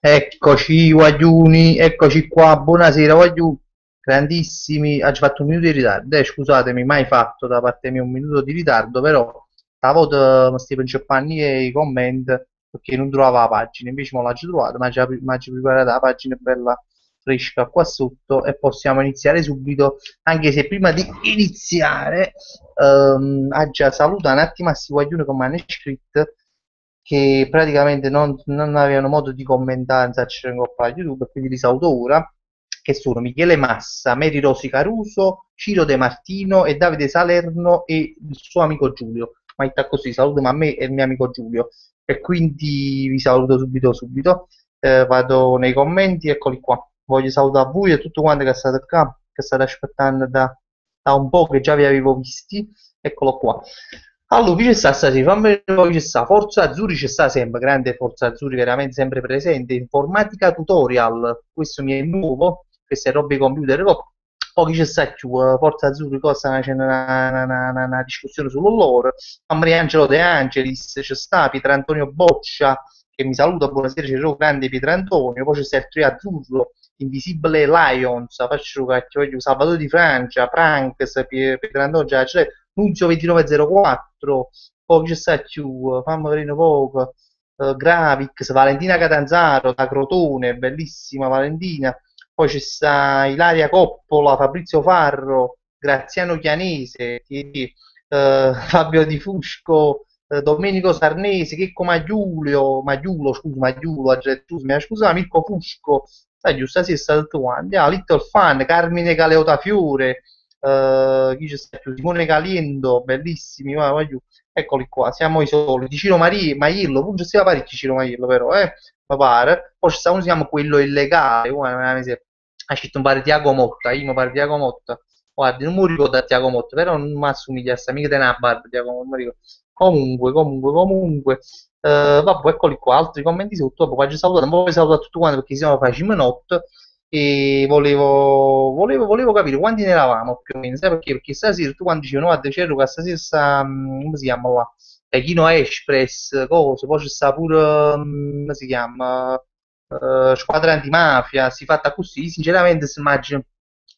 Eccoci guagliuni, eccoci qua, buonasera guagliù, grandissimi, ci fatto un minuto di ritardo, scusatemi, mai fatto da parte mia un minuto di ritardo, però stavo mi stavo inceppando i comment perché non trovavo la pagina, invece me l'ho già trovata, ma ci preparata la pagina bella fresca qua sotto e possiamo iniziare subito, anche se prima di iniziare, già saluta un attimo a questi guaglioni che mi hanno scritto che praticamente non avevano modo di commentare, non so, in coppa YouTube, quindi li saluto ora, che sono Michele Massa, Mary Rosi Caruso, Ciro De Martino e Davide Salerno e il suo amico Giulio. Ma sta così, saluto a me e il mio amico Giulio. E quindi vi saluto subito. Vado nei commenti, eccoli qua. Voglio salutare voi e tutto quanto che state qua, che state aspettando da un po', che già vi avevo visti. Eccolo qua. Allora, chi c'è sta stasera? Fammi vedere poi chi c'è sta. Forza Azzurri c'è sta sempre, grande Forza Azzurri, veramente sempre presente. Informatica Tutorial, questo mi è nuovo, queste robe computer. Poi chi c'è sta più? Forza Azzurri, cosa c'è una discussione su loro. Mariangelo De Angelis, c'è sta Pietrantonio Boccia, che mi saluta, buonasera, c'è il grande Pietrantonio. Poi c'è sta il trio azzurro, Invisibile Lions, faccio Salvatore di Francia, Pranks, Pietrantonio, già c'è. Nunzio 2904, poi c'è sta più, fammi vedere un poco, Gravix, Valentina Catanzaro, da Crotone, bellissima Valentina, poi c'è sta Ilaria Coppola, Fabrizio Farro, Graziano Chianese, Fabio Di Fusco, Domenico Sarnese, Checco Magliulo, scusa, Mirko Fusco, sai giusto, sì, è stato tu, andiamo, Little Fan, Carmine Galeotafiore, chi c'è sta più? Simone Caliendo, bellissimi, giù. Eccoli qua, siamo i soliti. Ciro Maiello, non ci sia parecchi Ciro Maiello però, mi pare. Poi c'è sta uno si chiama quello illegale, ha scritto un pare Tiago Motta, io mi pare Tiago Motta. Guardi, non mi ricordo a Tiago Motta, però non mi assomiglia a sta mica della barba, Tiago Motta, non mi ricordo. Comunque. Vabbè, eccoli qua, altri commenti sotto, dopo faccio salutare, non voglio salutare tutti quanti perché siamo facendo notte e volevo capire quanti ne eravamo più o meno, sai perché? Perché stasera tu quando dicevano guarda c'è Luca stasera sta, come si chiama là? Kino Express, cosa, poi c'è sta pure, come si chiama? Squadra antimafia, si fatta così, sinceramente si immagino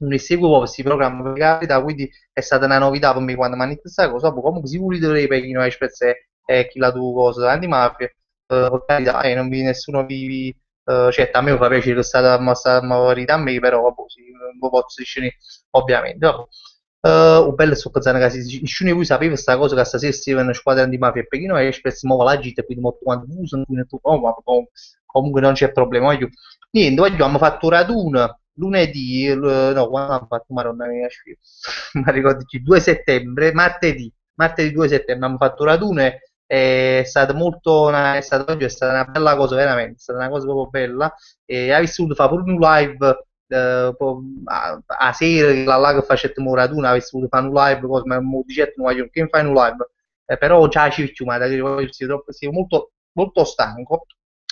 non ne seguo proprio questi programmi per carità, quindi è stata una novità per me quando mi hanno detto questa cosa, poi comunque sicuro dovrei per Kino Express è chi la tua cosa, antimafia, per carità, e non vi nessuno certo, a me fa piacere che sta verità a me, però vabbè, sì, non lo posso dire ovviamente. Vabbè. Un bello sto pensando che nessuno di voi sapeva questa cosa che stasera si una squadra di mafia e Pechino e spesso muove la gita e quindi molto quanto uso, comunque non c'è problema. Niente, voglio, abbiamo fatto un raduno lunedì, no, quando abbiamo fatto, madonna mia, mi ricordo, 2 settembre, martedì 2 settembre abbiamo fatto un raduno e è stata è stata una bella cosa veramente, è stata una cosa proprio bella e hai vissuto fa pure un live a sera che là che facevamo raduna avessi voluto fare un live cosa ma mi dicete non voglio che fai un live però già ci ma sono molto stanco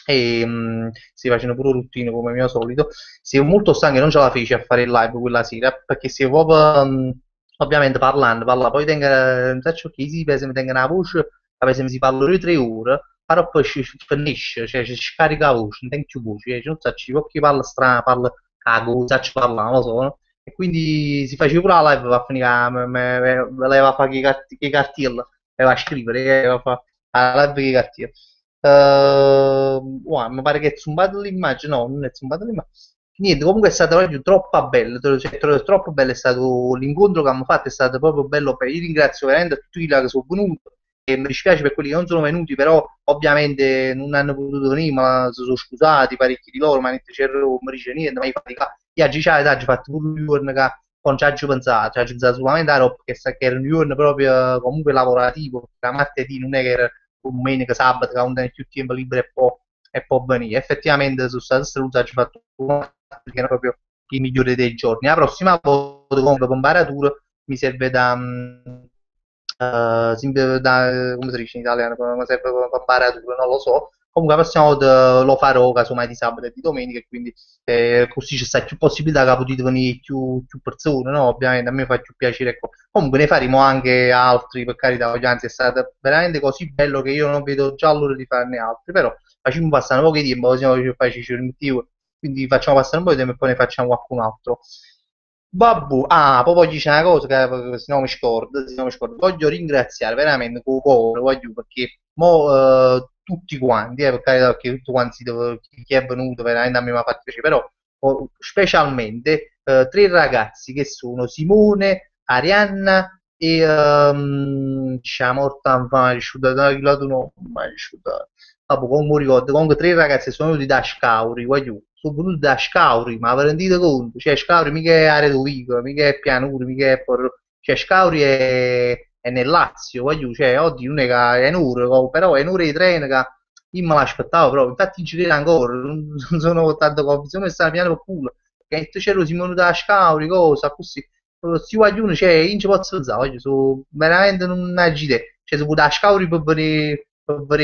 e si facendo pure routine come mio solito si molto stanco e non ce la feci a fare il live quella sera perché si proprio ovviamente parla poi tengo non so che si pensa mi tengo una voce per esempio si parla 2 o 3 ore però poi ci finisce, cioè ci scarica la voce, non tengo più voce, non so, ci può chi parla strano, parla cago, sa ci parla, non lo so, no? E quindi si faceva pure la live, va a finire, lei va a fare che cartiella, e va a scrivere, che va a fare la live che cartiella. Mi pare che è zumbato l'immagine, no, non è zumbato l'immagine. Niente, comunque è stata proprio troppo bello, cioè, troppo bello è stato l'incontro che abbiamo fatto, è stato proprio bello. Io ringrazio veramente tutti quelli che sono venuti e mi dispiace per quelli che non sono venuti, però ovviamente non hanno potuto venire, ma si sono scusati parecchi di loro, ma niente, c'ero, non mi dice niente, ma infatti, io oggi c'è, oggi ho fatto pure un giorno che non ci ho pensato, ci ho pensato solamente a roba che era un giorno proprio comunque lavorativo, da martedì non è che era domenica, sabato, che non hai più tempo libero e può venire. Effettivamente sono stato struzzo, ho fatto che era proprio il migliore dei giorni. La prossima volta comunque comparatura mi serve come si dice in italiano, mi serve comparatura, non lo so. Comunque la prossima volta lo farò casomai di sabato e di domenica e quindi così ci sta più possibilità che potete venire più persone, no? Ovviamente a me fa più piacere. Ecco. Comunque ne faremo anche altri, per carità, anzi è stato veramente così bello che io non vedo già l'ora di farne altri, però facciamo passare un po' di tempo, così non ci facciamo, quindi facciamo passare un po' di tempo e poi ne facciamo qualcun altro. Babbo, poi c'è una cosa che se no mi scordo, se no mi scordo. Voglio ringraziare veramente con cuore, perché tutti quanti, per carità, perché tutti quanti chi è venuto veramente a me mi ha fatto piacere, però specialmente tre ragazzi che sono Simone, Arianna e c'è morta un po', vabbè, comunque ricordo, comunque tre ragazzi sono venuti da Scauri, sono venuti da Scauri, ma vi rendete conto? Cioè Scauri mica è Areto Vico, mica è Pianura, mica è cioè Scauri è nel Lazio, cioè oggi non è che è Nure, però è Nure di treno che io me l'aspettavo proprio, infatti ci credo ancora, non sono tanto convinto, mi sta piano per culo, perché c'era Simone da Scauri, cosa, così, questi guaglioni, cioè, io non ci posso pensare, sono veramente non agite, cioè, se da Scauri per venire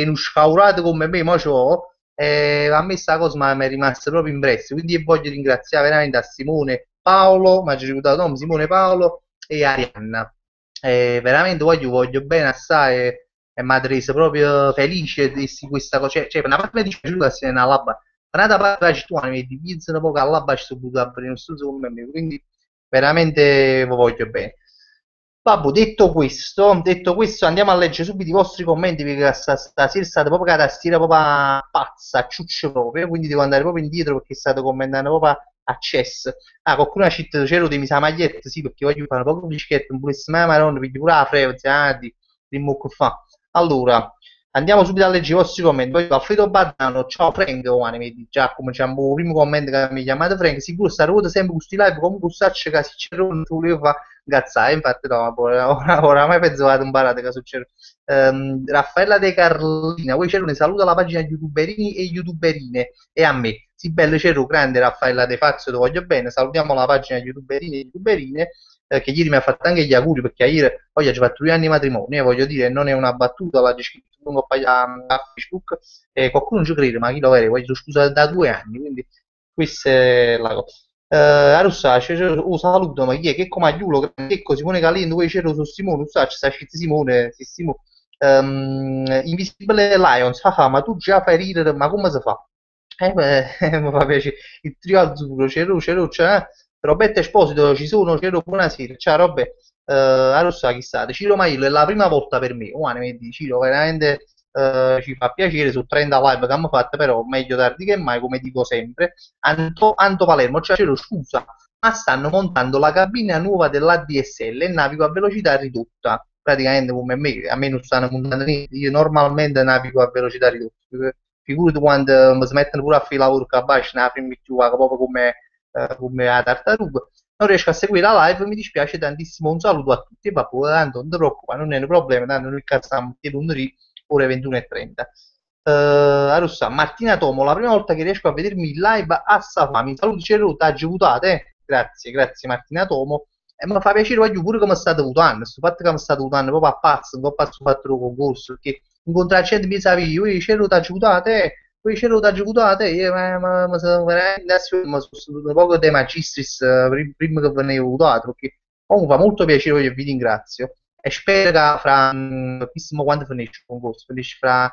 uno scaurato come me, ma c'ho, a me sta cosa mi è rimasta proprio impressa, quindi io voglio ringraziare veramente a Simone Paolo, mi ha ricordato il nome, Simone Paolo e Arianna, veramente voglio bene assai e mi ha reso proprio felice di questa cosa, cioè, per una parte mi dispiace che sia una labba, per un'altra parte la città mi divisa un po' che all'abba ci sono potuto aprire un studio come me, quindi veramente vi voglio bene. Vabbè, detto questo, andiamo a leggere subito i vostri commenti perché stasera è stata proprio una tastiera proprio pazza, ciuccio proprio, quindi devo andare proprio indietro perché state commentando proprio a chess. Qualcuno ha citato c'ero di mia maglietta, sì, perché voglio fare un po' di pubblicità, un po' di maronna, quindi pure la freva, di mo che fa. Allora, andiamo subito a leggere i vostri commenti. Poi Alfredo Bardano, ciao Frank, vedi, già come diciamo, il primo commento che mi chiamate Frank, sicuro sta ruota sempre questi live, comunque sacce che si c'è non volevo fare gazzare, infatti no, oramai penso vado imparate che succede. Raffaella De Carlina, voi c'erano, saluta la pagina youtuberini e youtuberine e a me. Sì, bello c'ero, grande Raffaella De Fazio, ti voglio bene, salutiamo la pagina youtuberini e youtuberine che ieri mi ha fatto anche gli auguri perché ieri oggi ha fatto 2 anni di matrimonio, voglio dire, non è una battuta, l'ha scritto a Facebook e qualcuno non ci crede, ma chi lo vede, voglio scusa da 2 anni, quindi questa è la cosa. Arussa, saluto, ma chi è? Che comagliulo, che Simone Calendo, poi c'ero su Simone, sta scritto Simone, sì, Simone. Invisible Lions, ma tu già fai ridere, ma come si fa? Mi fa piacere. Il trio azzurro, c'è Roberto Esposito, ci sono, c'ero, buonasera, ciao Robè, Arussa, chi state? Ciro Maillo è la prima volta per me, mi dici, Ciro, veramente ci fa piacere su 30 live che abbiamo fatto, però meglio tardi che mai, come dico sempre. Anto Palermo, cioè, scusa, ma stanno montando la cabina nuova dell'ADSL e navigo a velocità ridotta, praticamente come me, a me non stanno montando niente, io normalmente navigo a velocità ridotta, figurati quando mi smettono pure a fare il lavoro che abbascio, ne apri più, proprio come la tartaruga, non riesco a seguire la live, mi dispiace tantissimo, un saluto a tutti e vabbè, tanto non ti preoccupare, non è un problema, tanto noi cazziamo lunedì ore 21:30. Arossa, Martina Tomo, la prima volta che riesco a vedermi in live a Safami, saluti Ceruta, agivutate, grazie Martina Tomo, e mi fa piacere voglio pure come state votando, sto fatto che mi state votando proprio a pazzo, un po' pazzo fatto il concorso, perché incontrare gente mi sa io Ceruta, agivutate, poi c'ero da giocare, ma sono veramente ma sono poco dei magistris prima che venivo votato, perché comunque fa molto piacere, io vi ringrazio e spero che fra, chissimo quando finisce il concorso, finisce fra,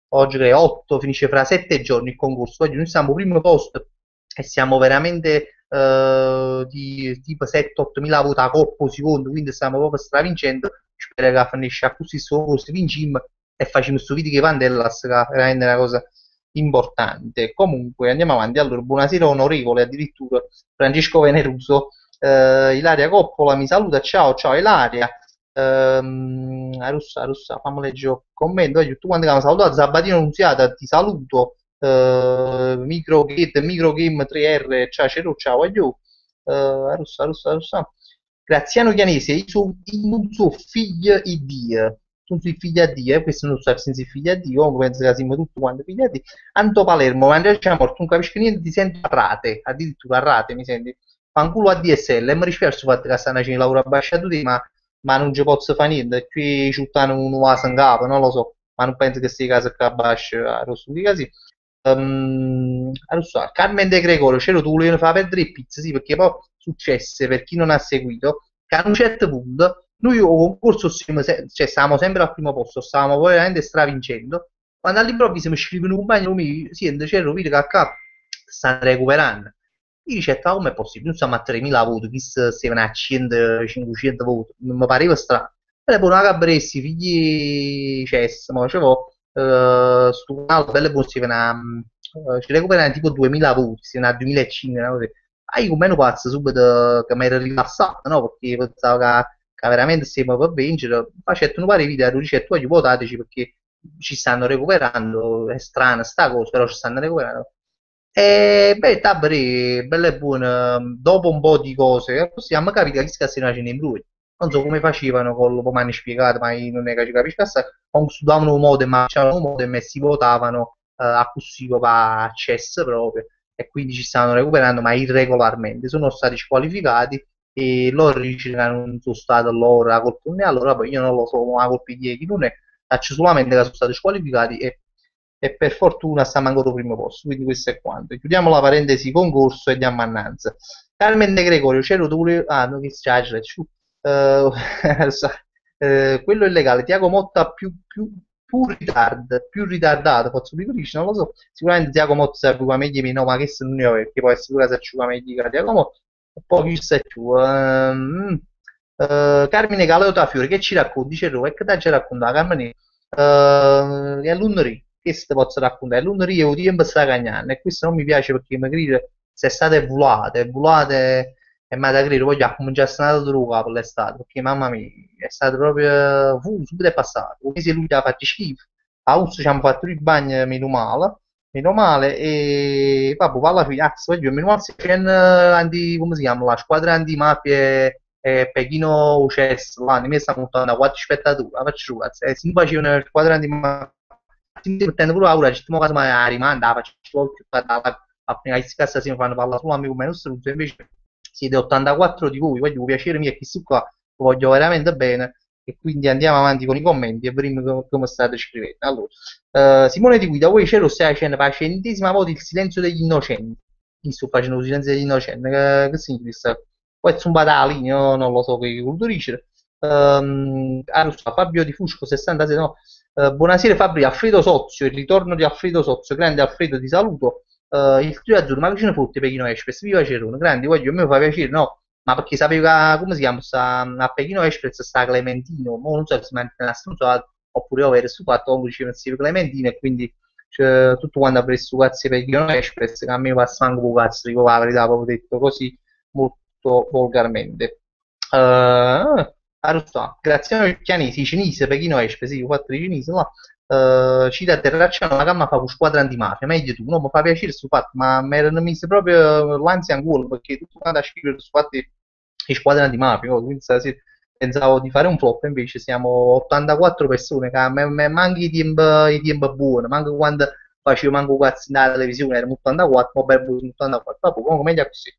oggi che è 8, finisce fra 7 giorni il concorso, oggi noi siamo primo posto e siamo veramente di tipo 7-8 mila voti a coppo secondo, quindi stiamo proprio stravincendo, spero che finisce a così questo concorso, vincim e facciamo questo video che Vandellas, che è veramente una cosa importante. Comunque andiamo avanti. Allora, buonasera onorevole, addirittura Francesco Veneruso, Ilaria Coppola mi saluta, ciao Ilaria. Russa, fammi leggere il commento. Tutti quanti che mi salutato, Sabatino Nunziata, ti saluto. Microgame 3R, ciao, voglio. Russa. Graziano Chianese, non so figlio e Dio. Sono sui figli a Dio, questo non so se si figli a Dio, comunque penso che siamo tutti quanti figli a Dio. Anto Palermo, Andrea c'è morto, non capisco niente, ti sento a rate, addirittura a rate mi senti. Fanculo a DSL, e mi dispiace il fatto che stanno facendo lavoro abbasciato di, ma non ci posso fare niente, qui ci stanno un vaso in capo, non lo so, ma non penso che sia caso che abbascia a rosso di casi. Allora, Carmen De Gregorio, c'ero tu volevi far perdere il pizza, sì, perché poi successe, per chi non ha seguito, che a un certo punto noi o concorso stavamo sempre al primo posto, stavamo poi veramente stravincendo. quando all'improvviso mi scrive un compagno mio, senti, c'è vedi che a capo stanno recuperando. Io dicevo, "Ma come è possibile? Noi siamo a 3.000 voti, qui stiamo a 100, 500 voti, non mi pareva strano. E poi una cabresti, figli CES, ma facevo, sto canale, belle buone, ci recuperano tipo 2000 voti, stiamo a 2005, una cosa così. Ah, io come pazzo subito che mi ero rilassato, no? Perché pensavo che veramente stiamo per vincere. Facetto un paio di video, ricetto, voglio votateci perché ci stanno recuperando, è strana sta cosa, però ci stanno recuperando. E beh, tabri, bella e buona, dopo un po' di cose, così a me capita che scassino la cena in brui. Non so come facevano con lo mi hanno spiegato, ma io non è che ci capisco assai. Comunque studiavano un modo, ma c'erano un modo e si votavano a così va a CES proprio e quindi ci stanno recuperando, ma irregolarmente. Sono stati squalificati e loro dicono che non sono stato loro la colpa non è allora, poi io non lo so, ma la colpa di chi non è, faccio solamente che sono stati squalificati e per fortuna stiamo ancora al primo posto, quindi questo è quanto. Chiudiamo la parentesi concorso e andiamo annanzi. Carmen De Gregorio, c'ero tu, ah, no, che c'è, eh, quello è legale, Tiago Motta più ritardato, posso dire, non lo so, sicuramente Tiago Motta sapeva meglio di no, ma che se non ne ho, perché poi è sicuro che sapeva meglio di Tiago Motta, e poi chi sei tu? Carmine Galeota Fiore, che ci racconti? Dice, che te ci racconta Carmine? È l'Unri, che se posso raccontare? L'Unri è un tempo sta cagnando e questo non mi piace perché magari se state volate e mi da credere, voglio cominciare a stare droga per l'estate, perché mamma mia, è stato proprio, subito è passato, un mese lui ha fatto schifo, a agosto ci hanno fatto il bagno meno male, e vabbè, alla fine, voglio, meno male se c'è come si chiama, la squadra antimafia e Pechino Uces, là, ne mi sta montando a 4 spettatori, la faccio cazzo, e se mi faceva una squadra antimafia, si mettendo pure paura, ci stiamo caso ma la rimanda, la faccio a prima che cassa si fanno parlare solo amico meno struzzo, invece siete 84 di voi, voglio piacere mio e chi qua lo voglio veramente bene e quindi andiamo avanti con i commenti e vedremo come state scrivendo. Allora, Simone Di Guida, voi c'è lo stai facendo per la 100ª volta il silenzio degli innocenti. Chi sto facendo il silenzio degli innocenti? Che significa? Poi è un badali, io non lo so che vuol dire. Allora, Fabio Di Fusco 66, no? Buonasera Fabio, Alfredo Sozio, il ritorno di Alfredo Sozio, grande Alfredo ti saluto. Il trio azzurro, ma vicino fotte Pechino Express, viva Cerone, grande, voglio, a me fa piacere, no? Ma perché sapeva come si chiama, a Pechino Express sta Clementino, mo non so se si mantiene assunto oppure io ero stufato, comunque ci metteva Clementino e quindi cioè, tutto quanto avrei su cazzo Pechino Express, che a me passa anche un cazzo, dico la verità, proprio detto così, molto volgarmente. Allora, grazie chianesi, cinese, Pechino Express, sì, 4 di cinese, là. Cita Terracciano, una gamma fa con squadra antimafia, meglio tu, no? Mi fa piacere su fatto, ma mi erano messo proprio l'ansia in culo perché tutto quanto a scrivere su fatti di squadra antimafia, no? Quindi stasera pensavo di fare un flop, invece siamo 84 persone, che manca i tempi buoni, manca quando facevo manco cazzo nella televisione, erano 84, ma per 84, vabbè, comunque meglio così.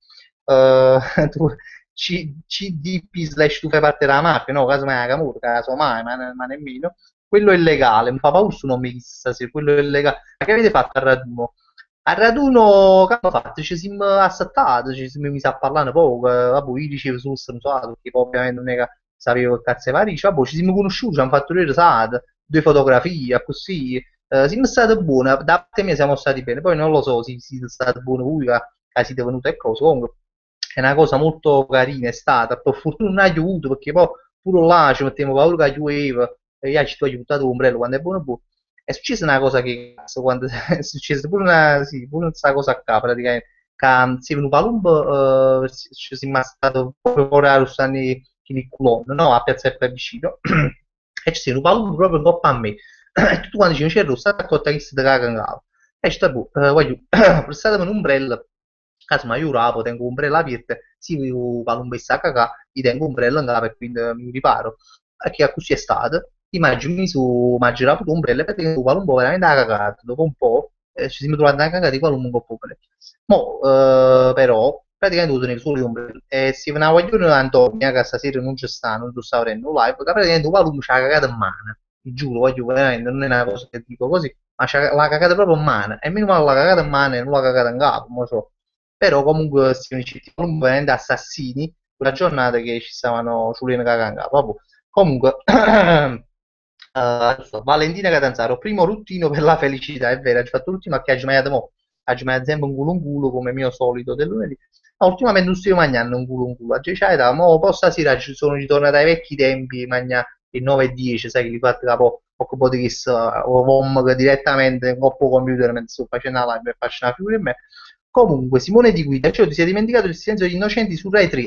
Tu, CDP slash tu fai parte della mafia, no? Casomai la camorra, casomai, ma nemmeno quello è legale, un papausso non mi chissà se quello è legale. Ma che avete fatto al raduno? Al raduno che hanno fatto? Ci siamo assattati, ci siamo messi a parlare poco, vabbè, io dicevo solo stronzate, perché poi ovviamente non è che sapevo che cazzo era dice, vabbè, ci siamo conosciuti, ci hanno fatto due risate, due fotografie, così, siamo stati buoni, da parte mia siamo stati bene, poi non lo so se siete stati buoni voi, che siete venuti e cose, comunque è una cosa molto carina, è stata, per fortuna non ha piovuto, perché poi pure là ci mettiamo paura che pioveva, e io ci ho aiutato l'ombrello quando è buono buono. È successa una cosa che cazzo, quando è successa pure una, sì, pure questa cosa a capo, praticamente, che si è venuto a Palumbo, ci si è stato proprio ora lo stanno i culon, no? A Piazza del vicino, e ci si è venuto a Palumbo proprio in coppa a me, e tutti quanti dicevano, c'è lo stato accorto che si te cagano, e ci sta, voglio, prestatemi un ombrello, casomai io rapo, tengo un ombrello aperto, sì, io palumbo e sta cagà, gli tengo un ombrello in capo e quindi mi riparo. E che così è stato immagini su Maggerato Umbrella perché quale un po' veramente ha cagato dopo un po' ci siamo trovati a cagare di qualunque un po' popolo mo però praticamente ho tenuto solo Umbrella e se una vogliono Antonia che stasera non ci sta non ci sta avendo live che praticamente qualunque ci ha cagato in mano ti giuro voglio veramente non è una cosa che dico così ma l'ha cagata proprio in mano e meno male l'ha cagata in mano e non l'ha cagata in capo non so però comunque stiamo comunque veramente assassini quella giornata che ci stavano sulle cagando in capo vabbè. Comunque Valentina Catanzaro, primo ruttino per la felicità, è vero, hai fatto l'ultimo che hai sbagliato mo, hai sbagliato sempre un culo come mio solito del lunedì. Ma ultimamente non sto mangiando un culo, oggi c'hai da, mo poi stasera sono ritornato ai vecchi tempi, magna il 9 e 10, sai che li fate capo, poco di che o vom direttamente in coppo computer mentre sto facendo la live e faccio una figura in me. Comunque, Simone di Guida, cioè ti sei dimenticato il silenzio degli innocenti su Rai 3.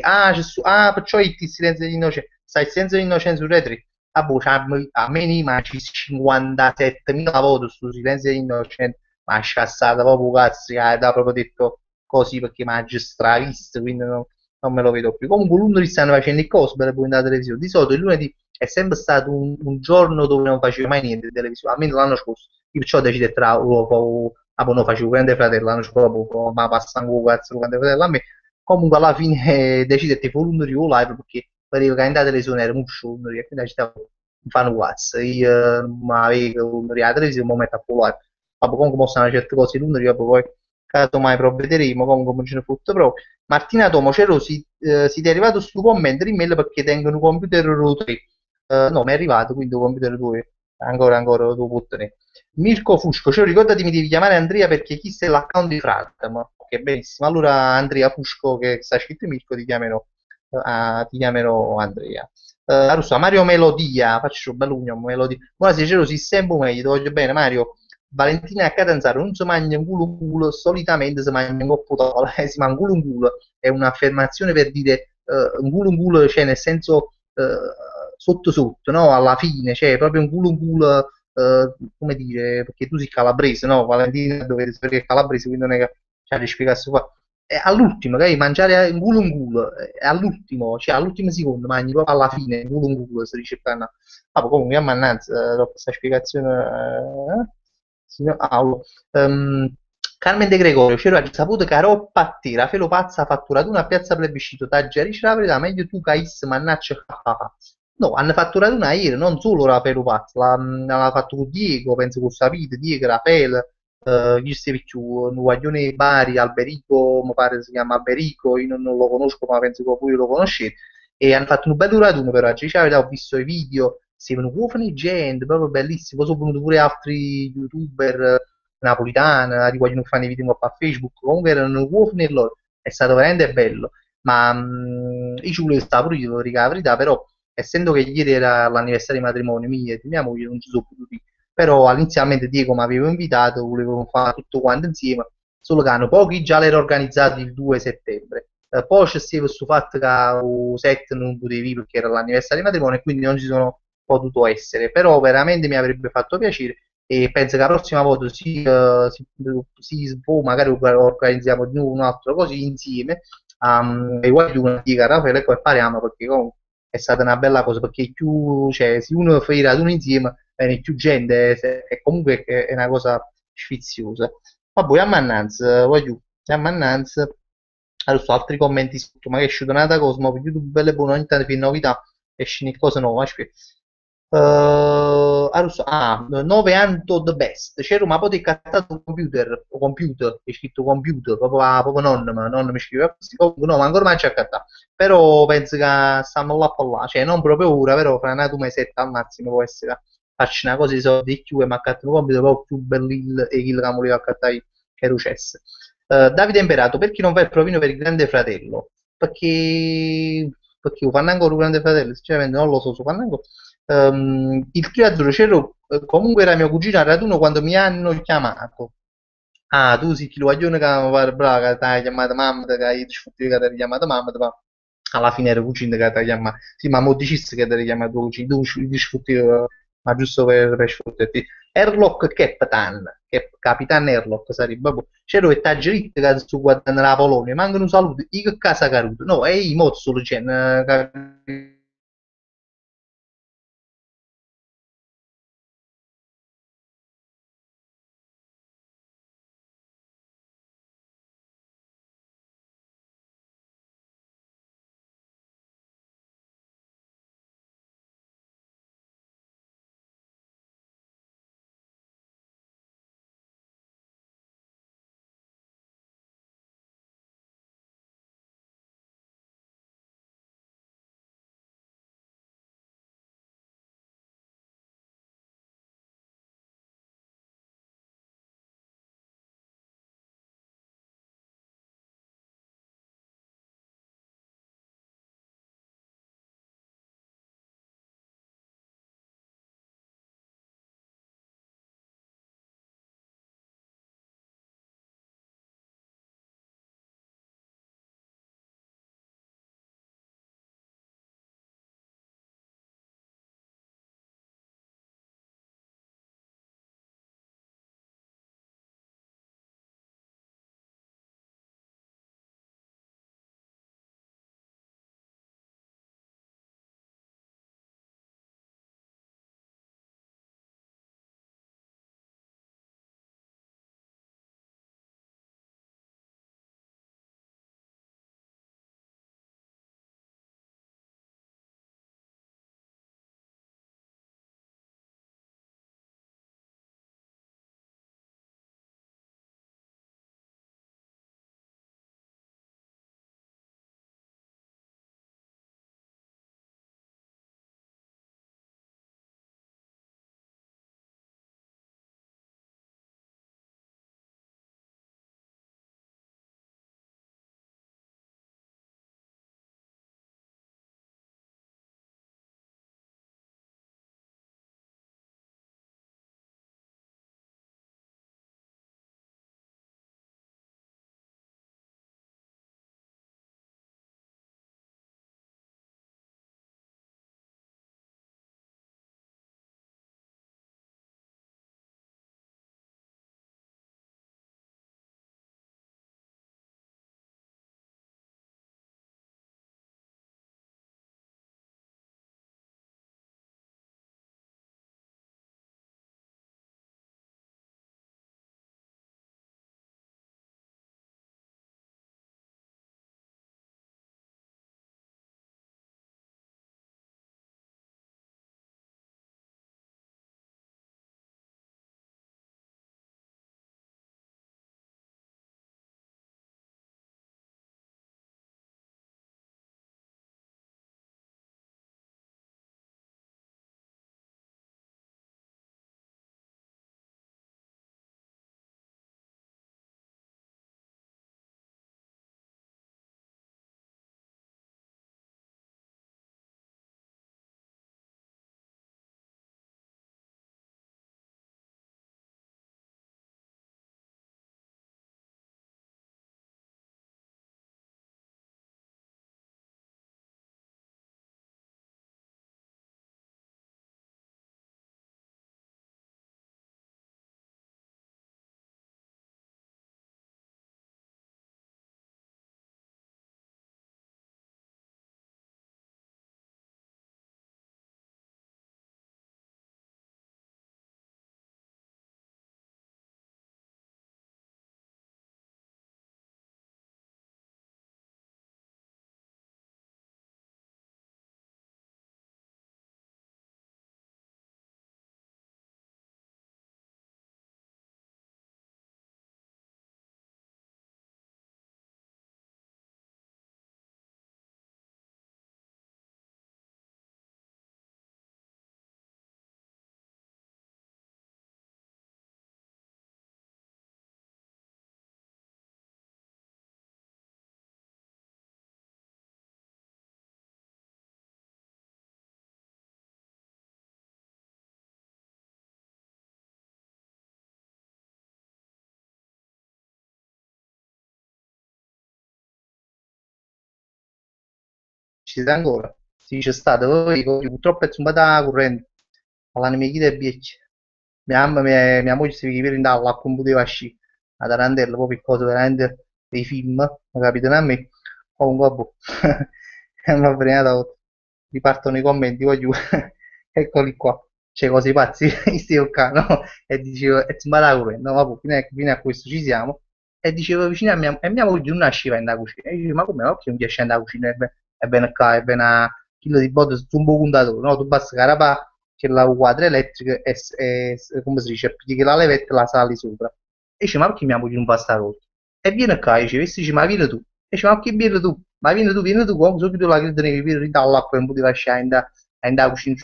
Perciò il silenzio degli innocenti. Sai, il silenzio degli innocenti su Rai 3. Ah, boh, a me ne mangi 57.000 volte su silenzio degli innocenti. Ma è scassata proprio cazzo, da proprio detto così perché mangi stravisto, quindi non me lo vedo più. Comunque, lunedì stanno facendo il cosplay poi in televisione. Di solito il lunedì è sempre stato un giorno dove non facevo mai niente in televisione, almeno l'anno scorso. Io perciò ho deciso tra poi non facevo Grande Fratello, l'anno scorso ma passano con cazzo Grande Fratello a me. Comunque alla fine decidete fu un rio live perché pareva che andate le suone era un show, e quindi stavo fanno cazzo. Io ma avevo un rio alla televisione, un momento a live. Vabbè, comunque mostrano certe cose in un rio, poi casomai provvederemo, comunque non ce ne fotte proprio. Martina Tomo, c'ero si è arrivato sto commento in mail perché tengono un computer Ro 3. No, mi è arrivato, quindi un computer 2. Ancora, lo devo tenere. Mirko Fusco, cioè ricordati mi devi chiamare Andrea perché chi sei l'account di Fratem. Ok, benissimo. Allora Andrea Fusco che sta scritto Mirko ti chiamerò Andrea. Russo, Mario Melodia, faccio bellugno, Melodia. Buonasera, Cero, si sembra meglio, ti voglio bene Mario. Valentina a Catanzaro non si mangia un culo, solitamente si mangia un coppo si mangia un culo, è un'affermazione per dire un culo, cioè nel senso sotto sotto, no? Alla fine, cioè proprio un culo come dire, perché tu sei calabrese, no? Valentina dovete sapere che è calabrese, quindi non è che cioè, ti spiegassi qua. E all'ultimo, che mangiare un culo, all'ultimo, cioè all'ultimo secondo, mangi proprio alla fine, un culo, si dice qua, no? Ah, poi comunque, ammannanza, dopo questa spiegazione, signor Aulo. Carmen De Gregorio, c'era hai saputo che a roppa a te, Raffaele Pazza ha fatturato una piazza plebiscito, t'aggerisci la verità, meglio tu che is, mannaccia, no, hanno fatturato una ieri, non solo Raffaele Pazza, l'hanno fatto con Diego, penso con Sapide, Diego, Raffaele, chi stava più, un guaglione Bari, Alberico, mi pare si chiama Alberico, io non lo conosco, ma penso che voi lo conoscete, e hanno fatto un bel raduno per oggi, cioè, ho visto i video, si vedono uomini gente, proprio bellissimo, poi sono venuti pure altri youtuber napolitani, ti vogliono fare i video un po' a Facebook, comunque erano uomini e loro, è stato veramente bello, ma io ci volevo stare pure io, devo dire la verità, però essendo che ieri era l'anniversario di matrimonio mio e di mia moglie, non ci sono potuti, però inizialmente Diego mi aveva invitato, volevo fare tutto quanto insieme, solo che hanno pochi già l'era organizzato il 2 settembre. Poi c'è stato questo fatto che il 7 non potevi perché era l'anniversario di matrimonio e quindi non ci sono potuto essere, però veramente mi avrebbe fatto piacere e penso che la prossima volta si può, magari organizziamo di nuovo un altro così insieme, e guardi una dica Raffaele e poi pariamo perché comunque è stata una bella cosa perché più, cioè, se uno fa i raduni insieme, più gente, e comunque è una cosa sfiziosa. Vabbè, a mannanza, voglio, a mannanza, adesso altri commenti sotto, magari è uscita un'altra cosa, ma per YouTube belle buone, ogni tanto per novità, esce cosa nuova, aspetta. Adesso, 9 anni to the best, c'era ma poi cattato computer, è scritto computer, proprio non mi scrive, comunque no, ma ancora mai c'è accattato però penso che stanno là per là, cioè non proprio ora, però fra un mesetto al massimo può essere farci una cosa di soldi di più e mi accattano compito proprio più bello e il che volevo accattare che Rucesse. Davide Imperato, perché non fai il provino per il Grande Fratello? Perché lo fanno ancora il Grande Fratello, sinceramente non lo so, lo fanno ancora. Il trio azzurro c'ero, comunque era mio cugino al raduno quando mi hanno chiamato. Ah, tu sei il guaglione che mi pare bravo, che ti hai chiamato mamma, che hai discusso che ti hai chiamato mamma, ma alla fine era cugino che ti hai chiamato. Sì, ma mo dicessi che ti hai chiamato tuo cugino, tu discuti, ma giusto per sfotterti. Erlock Capitan, Capitan Erlock sarebbe, boh. C'era il taggeritto che sto guardando la Polonia, mancano un saluto, io che casa caruto. No, è i mozzo solo c'è, ci sei ancora? Sì, c'è stato, poi purtroppo è zumbata la corrente, all'anime chi e bieci. Mia moglie si vede in dalla, non poteva uscire, a Tarantella, poi per cose veramente dei film, non capitano a me, comunque, boh, è una frenata, ripartono i commenti, voglio, eccoli qua, c'è cose pazzi, sti qua, no? E dicevo, è zumbata la corrente, no, vabbè, fino a questo ci siamo, e dicevo vicino a mia moglie non nasceva in da cucina, e dicevo, ma come, ma che non riesce andare a cucina, è bene qua, è bene a chilo di botte su un contatore, no? Tu basta carapa che la quadra elettrica come si dice, applicchi la levetta e la sali sopra. E dice, ma perché mia moglie non fa sta cosa? E viene qua, dice, dice, ma vieni tu. E dice, ma che vieni tu? Ma vieni tu, quando subito la chiudo che vieni dall'acqua e non potevi lasciare in da cucina,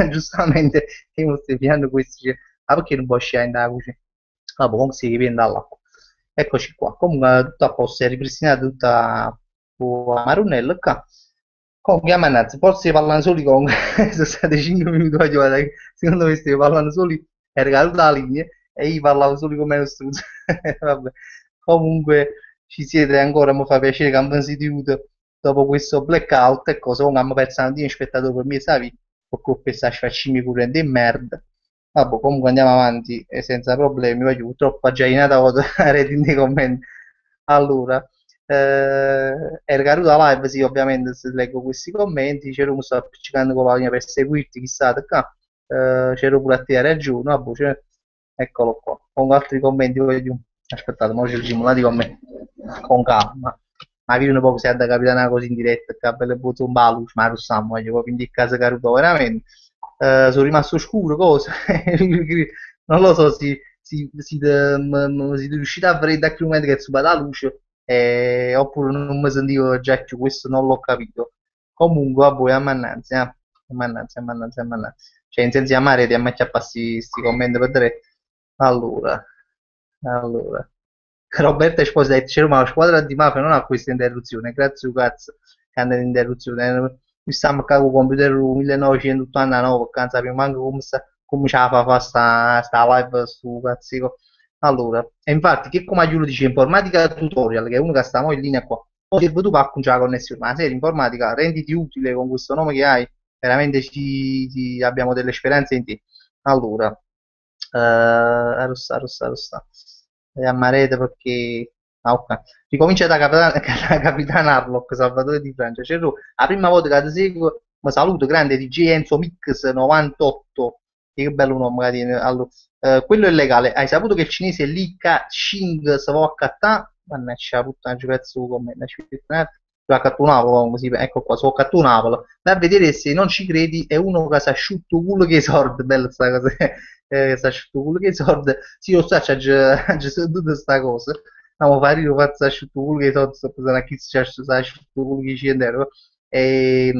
giustamente, e io stai piano questo, dice, ma perché non puoi scendere in da cucina? Vabbè, comunque si viene dall'acqua. Eccoci qua. Comunque tutto a posto, è ripristinata tutta la marunella qua. Comunque, mannaggia, forse parlano soli comunque, sono state 5 minuti fa, guarda, che secondo me stiamo parlando soli, è caduta la linea e io parlavo solo come lo struzzo. Vabbè. Comunque ci siete ancora, mi fa piacere che abbiamo sentito dopo questo blackout e cosa, comunque abbiamo perso un attimo spettatori per me, sai, per colpa di questa sfaccimi corrente di merda. Vabbè, comunque andiamo avanti senza problemi, voglio purtroppo già in nata rete nei commenti. Allora, era caduta la live, sì, ovviamente se leggo questi commenti, c'ero mi sto appiccicando con la linea per seguirti, chissà, qua. C'ero pure a te, hai ragione, vabbè, eccolo qua, con altri commenti, voglio. Aspettate, ora ci leggiamo là di commenti, con calma. Ma vi un po' se è da capitana così in diretta, che ha belle bozze un balus, ma lo stiamo, voglio proprio in casa caruto veramente. Sono rimasto scuro, cosa? Non lo so, si riuscite a vedere da che momento che è subita la luce, oppure non mi sentivo già più, questo non l'ho capito. Comunque, a voi, ammannanza, ammannanza, ammannanza, ammannanza. Cioè, in senso di amare, ti ammaccia a questi commenti per dire. Allora. Roberta Esposito, c'era una squadra di mafia, non ha questa interruzione, grazie cazzo, che hanno l'interruzione. Noi stiamo qua con il computer 1989, che non sappiamo manco come ce la fa sta live su cazzico. Allora, e infatti, che come Giulio dice, informatica tutorial, che è uno che sta in linea qua, poi se tu vai con la connessione, ma serie informatica, renditi utile con questo nome che hai, veramente abbiamo delle speranze in te. Allora, arrosta. E ammarete perché. Ah, ok. Ricomincia da Capitan Harlock, Salvatore Di Francia. C'è la prima volta che ti seguo, mi saluto, grande DJ Enzo Mix 98. Che bello nome, catene. Allora, quello è legale. Hai saputo che il cinese Li Ka-shing si può accattare? Mannaggia, la puttana, ci pezzo con me. Lo accattunavo, così, ecco qua, so accattunavolo. Vai a vedere se non ci credi, è uno che si asciutto il culo che i sordi, bella sta cosa, si asciutto il culo che i sordi, sì, lo so, c'è tutta questa cosa, ma fare io faccio asciutto il culo che i soldi, sto pensando a chi si asciutto il culo che ci euro, e,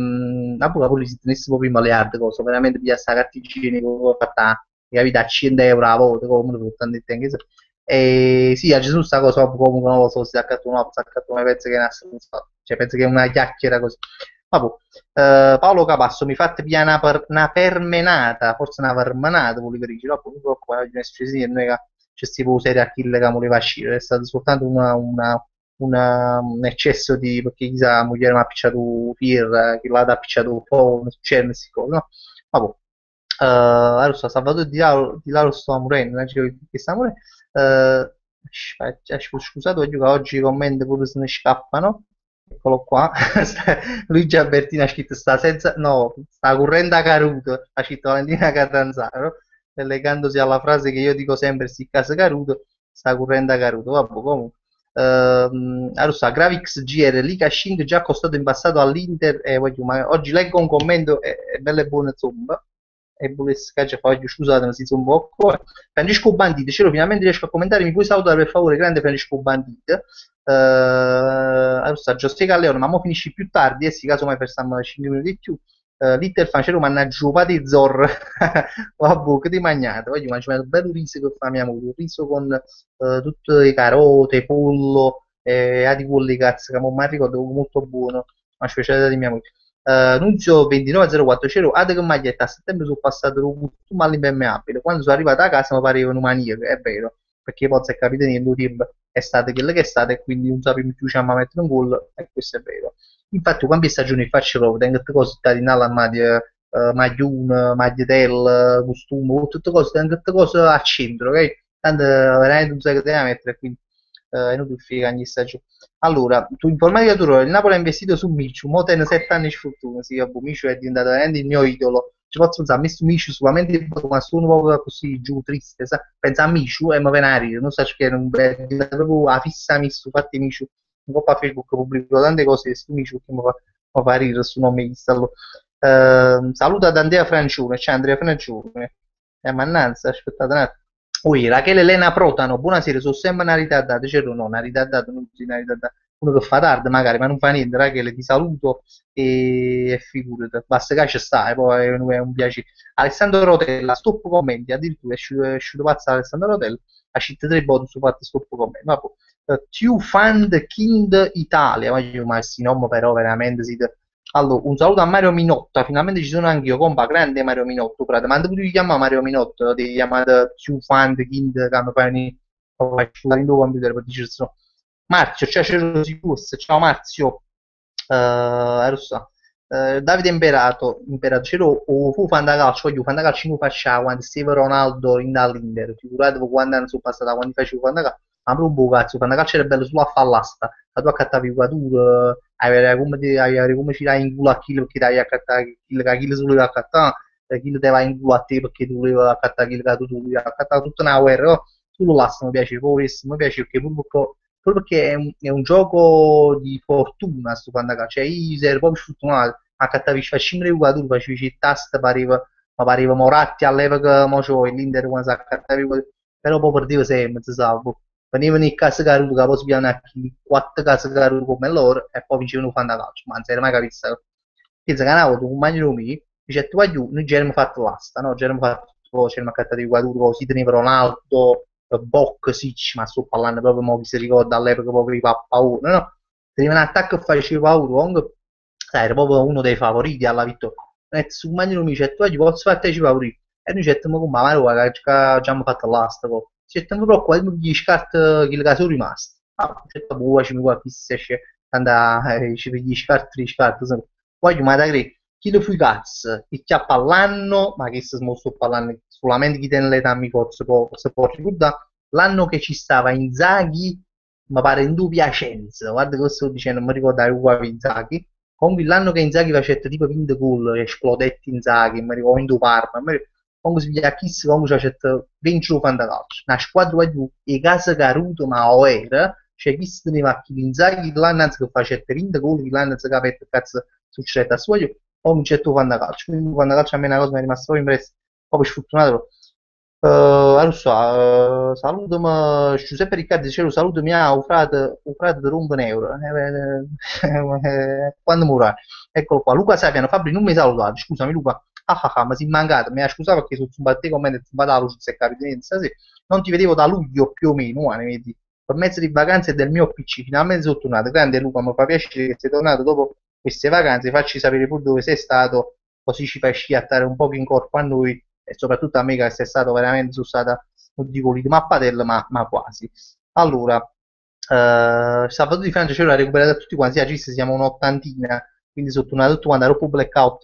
pure si tenesse proprio miliardi, cosa, veramente pigliare sta carta igienica, fatta, capito, a 100 euro a volta, come lo fanno anche se. E sì, a Gesù sta cosa comunque non lo so se ha accattunato, se ha accattunato, penso che nasce, cioè penso che è una chiacchiera così. Vabbè, Paolo Capasso mi fate pigliare una permenata, forse una permenata, volevo dire, no, comunque qua oggi non è successo niente, non è che c'è tipo serial killer che voleva uscire, è stato soltanto un eccesso di, perché chissà, la moglie mi ha appicciato un fir, che l'ha appicciato un po', non succede, queste cose, no? Vabbè. Adesso Salvatore di Lauro sto morendo, che sta morendo. Scusate, voglio che oggi i commenti pure se ne scappano. Eccolo qua. Luigi Albertini ha scritto sta senza. No, sta correndo a Caruto. Ha scritto Valentina Catanzaro. Legandosi alla frase che io dico sempre: sti casa Caruto, sta correndo a Caruto. Vabbè, comunque. Allora, Gravix GR Liga 5 già costato in passato all'Inter. Ma oggi leggo un commento, è bella e buona insomma. E volesse caccia oggi, scusate, si sono un po'. Francesco Bandit, c'ero finalmente riesco a commentare, mi puoi salutare per favore, grande Francesco Bandit. Allora, Giuseppe Calleone, ma mo finisci più tardi, e sì, caso mai per 5 minuti di più. L'Inter fancero mannaggia di Zor. Vabbè, che ti mangiate? Voglio mangiare un bel riso che fa mia moglie, un riso con tutte le carote, pollo, di quelli cazzo, che non mi ricordo, molto buono, una specialità di mia moglie. Nunzio 2904 c'ero ad che maglietta a settembre sono passato un costume all'impermeabile quando sono arrivato a casa mi pareva un maniaco, è vero, perché poi si è capito niente, il team è stato quello che è stato e quindi non sappiamo più a mettere un gol e questo è vero. Infatti quando stagioni faccio proprio, tengo tutte cose state in alla maglia, maglione, maglietelle, costume, tutte cose, tengo tutte cose a centro, ok? Tanto veramente non sai che te la mettere, quindi è inutile fare ogni stagione. Allora, tu informatica tu, il Napoli ha investito su Micio, mo tiene 7 anni di sfortuna, sì, vabbè, Micio è diventato veramente il mio idolo. Ci posso pensare, ha messo Micio solamente ma sono un po' così giù, triste, sa? Pensa a Micio e mi viene a ridere, non so che non è diventato proprio la fissa Micio, infatti Micio, un po' a Facebook pubblico tante cose su Micio che mi fa ridere su nome Instagram. Saluta ad Andrea Francione, c'è Andrea Francione. Mannaggia, aspettate un attimo. Ui, Rachele Elena Protano, buonasera, sono sempre una ritardata, c'ero no, una ritardata, non si una ritardata, uno che fa tardi magari, ma non fa niente, Rachele, ti saluto e figurati, basta che ci stai, poi è un piacere. Alessandro Rotella, stop commenti, addirittura è uscito pazzo Alessandro Rotella, ha scritto 3 volte su fatto stop commenti, ma poi, Q Fund Kind Italia, ma io, ma questi nomi però veramente siete. Allora, un saluto a Mario Minotto, finalmente ci sono anch'io, compa, grande Mario Minotto, frate, ma tu ti chiama Mario Minotto, ti chiama più fan di Kind, che hanno fatto in tuo computer per dire no. Marzio, ciao, ciao Marzio, lo so. Davide Imperato, c'ero o fu fantacalcio, voglio fantacalcio non facciamo quando Steve Ronaldo in dall'Inter, figurate quando anni sono passati quando facevo fantacalcio, ma proprio un cazzo, fantacalcio era bello solo a fall'asta, ma tu accattavi i giocatori, avevi come ci dai in culo a chi perché dai accattare chi le voleva accattare, chi le dava in culo a te perché tu volevi accattare chi le tu volevi accattare tutta una guerra, no? Solo l'asta mi piace, poi questo mi piace perché proprio perché è un gioco di fortuna sto fantacalcio, cioè io ero proprio sfortunato, ma accattavi facendo le giocatori, facevi il tasto, pareva Moratti all'epoca, mo c'ho l'Inter quando si accattavi, però poi perdeva sempre, si salvo. Venivano in casa caruto, che poi si piano qui, 4 case caruto come loro, e poi vincevano il fantacalcio, ma non si era mai capito. Pensa che una volta un compagno mio, dice, tu vai giù, noi ci eravamo fatto l'asta, no? Ci eravamo fatto, c'erano accattati i giocatori, così teneva Ronaldo, Boc, Sic, ma sto parlando proprio, mo, chi si ricorda all'epoca proprio di paura, no? Teneva un attacco e faceva paura, comunque, sai, era proprio uno dei favoriti alla vittoria. E su un compagno mi dice, tu oggi posso partecipare pure io? E noi ci diciamo, ma guarda, che già abbiamo fatto l'asta, poi. Ci diciamo, però qua gli scarti che sono rimasti. Ah, ci diciamo, boh, ci mi guarda, chi si esce, andare, ci gli scarti, voglio ma da chi lo fui cazzo, chi chiappa all'anno, ma che sto parlando solamente chi tiene l'età mi si può ricordare, l'anno che ci stava Inzaghi, mi pare in due Piacenza, guarda cosa sto dicendo, non mi ricordo uguale Inzaghi, comunque l'anno che Inzaghi faceva tipo 20 gol, esplodetti Inzaghi, mi ricordo in due Parma, comunque si chiama Kiss, comunque faceva 20 giochi fantacalcio, una squadra di e casa caruto ma o era, cioè chi si teneva a chi Inzaghi l'anno che faceva 20 gol, l'anno che capette cazzo succede a suo ho un certo fantacalcio, quindi fantacalcio a me è una cosa mi è rimasta proprio impressa, proprio sfortunato. Allora, so, salutami, Giuseppe Riccardi dicevo, salutami a un frate di rompe un euro, quando morrà, eccolo qua, Luca Sapiano, Fabri non mi salutato, scusami Luca, ma si è mancato, mi ha scusato perché sono zumbato con me, zumbato la luce, se capito niente, stasera, non ti vedevo da luglio più o meno, ne vedi, per mezzo di vacanze del mio PC, finalmente sono tornato, grande Luca, mi fa piacere che sei tornato dopo queste vacanze, facci sapere pure dove sei stato, così ci fai schiattare un po' in corpo a noi e soprattutto a me che sei stato veramente sono stata, non dico lì di mappadella, ma quasi. Allora, Salvatore di Francia ce l'ha recuperato tutti quanti, sì, siamo un'ottantina, quindi sono tornato tutto quanto, dopo blackout,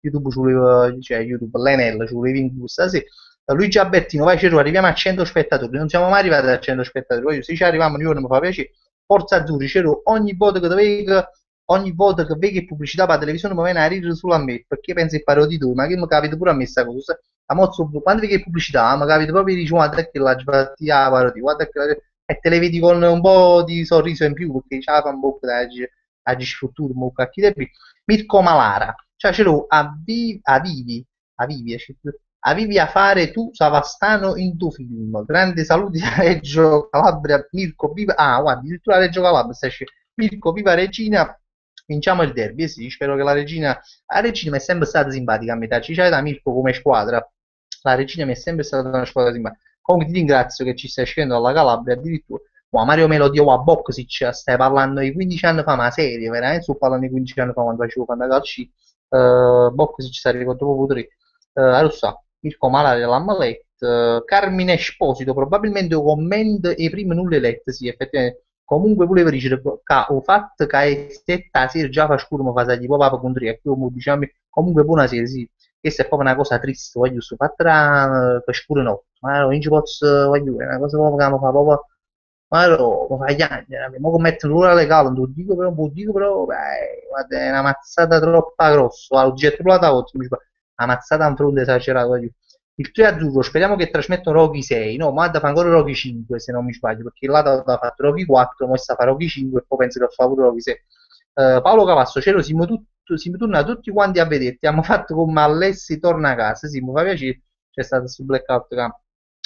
YouTube, cioè YouTube, l'Enel, ci volevi in gusto, sì. Luigi Albertino, vai Ceru, arriviamo a 100 spettatori, non siamo mai arrivati a 100 spettatori, se ci arriviamo io non mi fa piacere, Forza Azzurri, Ceru, ogni volta che vedi pubblicità per la televisione mi viene a ridere solo a me, perché pensi che parlo di tu, ma che mi capita pure a me sta cosa. A mozzo, quando vedi pubblicità, mi capita proprio di dire, guarda che la sbattia parodi, guarda che e te le vedi con un po' di sorriso in più, perché c'ha fa un po' da sfruttura, un po' a chi devi. Mirko Malara, cioè ce l'ho a vivi a fare tu Savastano in tuo film. Grande saluti a Reggio Calabria, Mirko, viva, guarda, addirittura Reggio Calabria, Mirko, viva Regina, vinciamo il derby, sì, spero che la Regina mi è sempre stata simpatica a metà, ci c'è da Mirko come squadra, la Regina mi è sempre stata una squadra simpatica. Comunque ti ringrazio che ci stai scegliendo dalla Calabria addirittura. Mario Melodio a Boxic, stai parlando di 15 anni fa, ma serio, veramente sto parlando di 15 anni fa quando facevo fantacalci, Boxic sta ricordo proprio tre. Lo so. Mirko Malare l'hanno letto, Carmine Esposito probabilmente un commento e prima non le letto, sì, effettivamente. Comunque volevo dire che il fatto che stasera già fa scuro mi fa sapere proprio contro e come diciamo, comunque buonasera, sì. Questa è proprio una cosa triste, voglio su per scuro no, ma non ci posso, voglio, è una cosa proprio che mi fa proprio, ma no, mi fa piangere, ma come mettere l'ora legale, non lo dico però, guarda, è una mazzata troppo grossa, guarda, l'oggetto proprio la volta, una mazzata in fronte esagerata, voglio. Il 3 azzurro, speriamo che trasmettono Rocky 6, no, ma da fa ancora Rocky 5 se non mi sbaglio, perché là da fatto Rocky 4, ora sta fa Rocky 5 e poi penso che fa pure Rocky 6. Paolo Cavasso, c'ero, siamo tornati tutti quanti a vederti, abbiamo fatto come Alessi torna a casa, sì, mi fa piacere, c'è stato questo blackout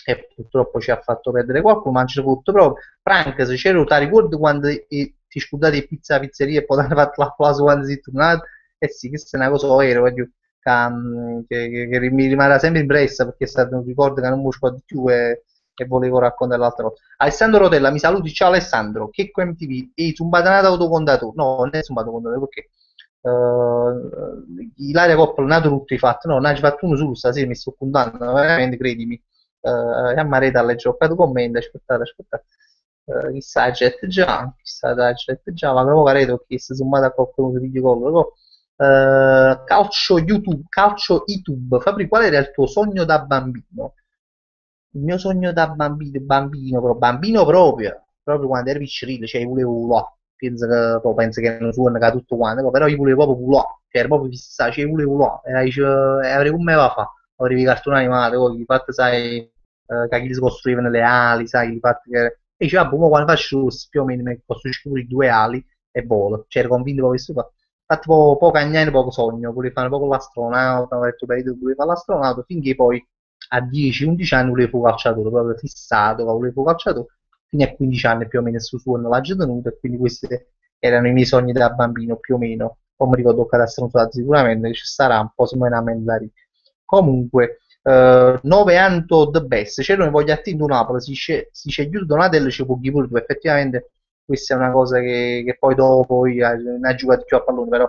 che purtroppo ci ha fatto perdere qualcuno, ma ci tutto proprio. Frank, se c'ero, ti ricordo quando ti scordate di pizza pizzeria e poi ti hanno fatto l'applauso quando sei tornato? Eh sì, questa è una cosa vera, voglio che mi rimarrà sempre impressa perché è stato un ricordo che non mi scordo più e volevo raccontare l'altra volta. Alessandro Rotella, mi saluti, ciao Alessandro, Checco MTV, e zumbatanata autocontatore, no, non è zumbato contatore perché Ilaria Coppola nato tutto i fatti, no, ne hai fatto uno solo stasera, mi sto puntando, veramente, credimi, chiamare dalle giocato commenti, aspettate, chissà, chissà, jet già, ma proprio careto che si sommata a qualcuno di video call, calcio YouTube, Fabri, qual era il tuo sogno da bambino? Il mio sogno da bambino proprio quando ero piccolino, cioè io volevo là, penso che non suona che tutto quanto, però io volevo proprio là, cioè ero proprio fissato, cioè io volevo là, e avrei come va a fare, avrei i cartoni animati, poi di fatto sai, che gli si costruivano le ali, sai, di fatto che... E diceva, boh, mo quando faccio questo, più o meno mi costruisco pure due ali e volo, cioè ero convinto proprio questo qua. Fatto poco agnello, poco sogno, volevo fare poco l'astronauta, ho detto, beh, volevo fare l'astronauta, finché poi a 10-11 anni volevo fare calciatore, proprio fissato, volevo fare calciatore, fino a 15 anni più o meno su suono l'ha già tenuto e quindi questi erano i miei sogni da bambino più o meno. Poi mi ricordo che era stato sicuramente, che ci sarà un po' se me ne mentare. Comunque, 9 Anto The Best, c'era un voglio attendo Napoli, si c'è chiuso Donatello ci può pure tu, effettivamente questa è una cosa che poi dopo non ha giocato più a pallone,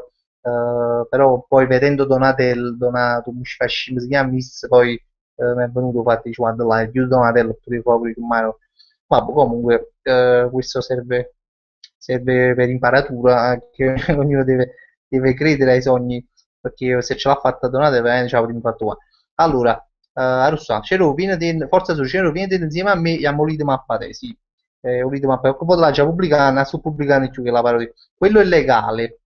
però poi vedendo Donatello, Donato, mi fascino, si chiama Miss, poi mi è venuto fatti quando là, più Donatello, potevo proprio in mano. Vabbè, comunque, questo serve per imparatura, che ognuno deve credere ai sogni, perché se ce l'ha fatta Donatello, veramente ce l'avremmo fatto qua. Allora, Arussà, c'ero pieno di, forza su, c'ero pieno di insieme a me e a Molito Mappate, sì. Molito Mappate, poi là già pubblicata, sto pubblicando più che la parodia. Quello è legale.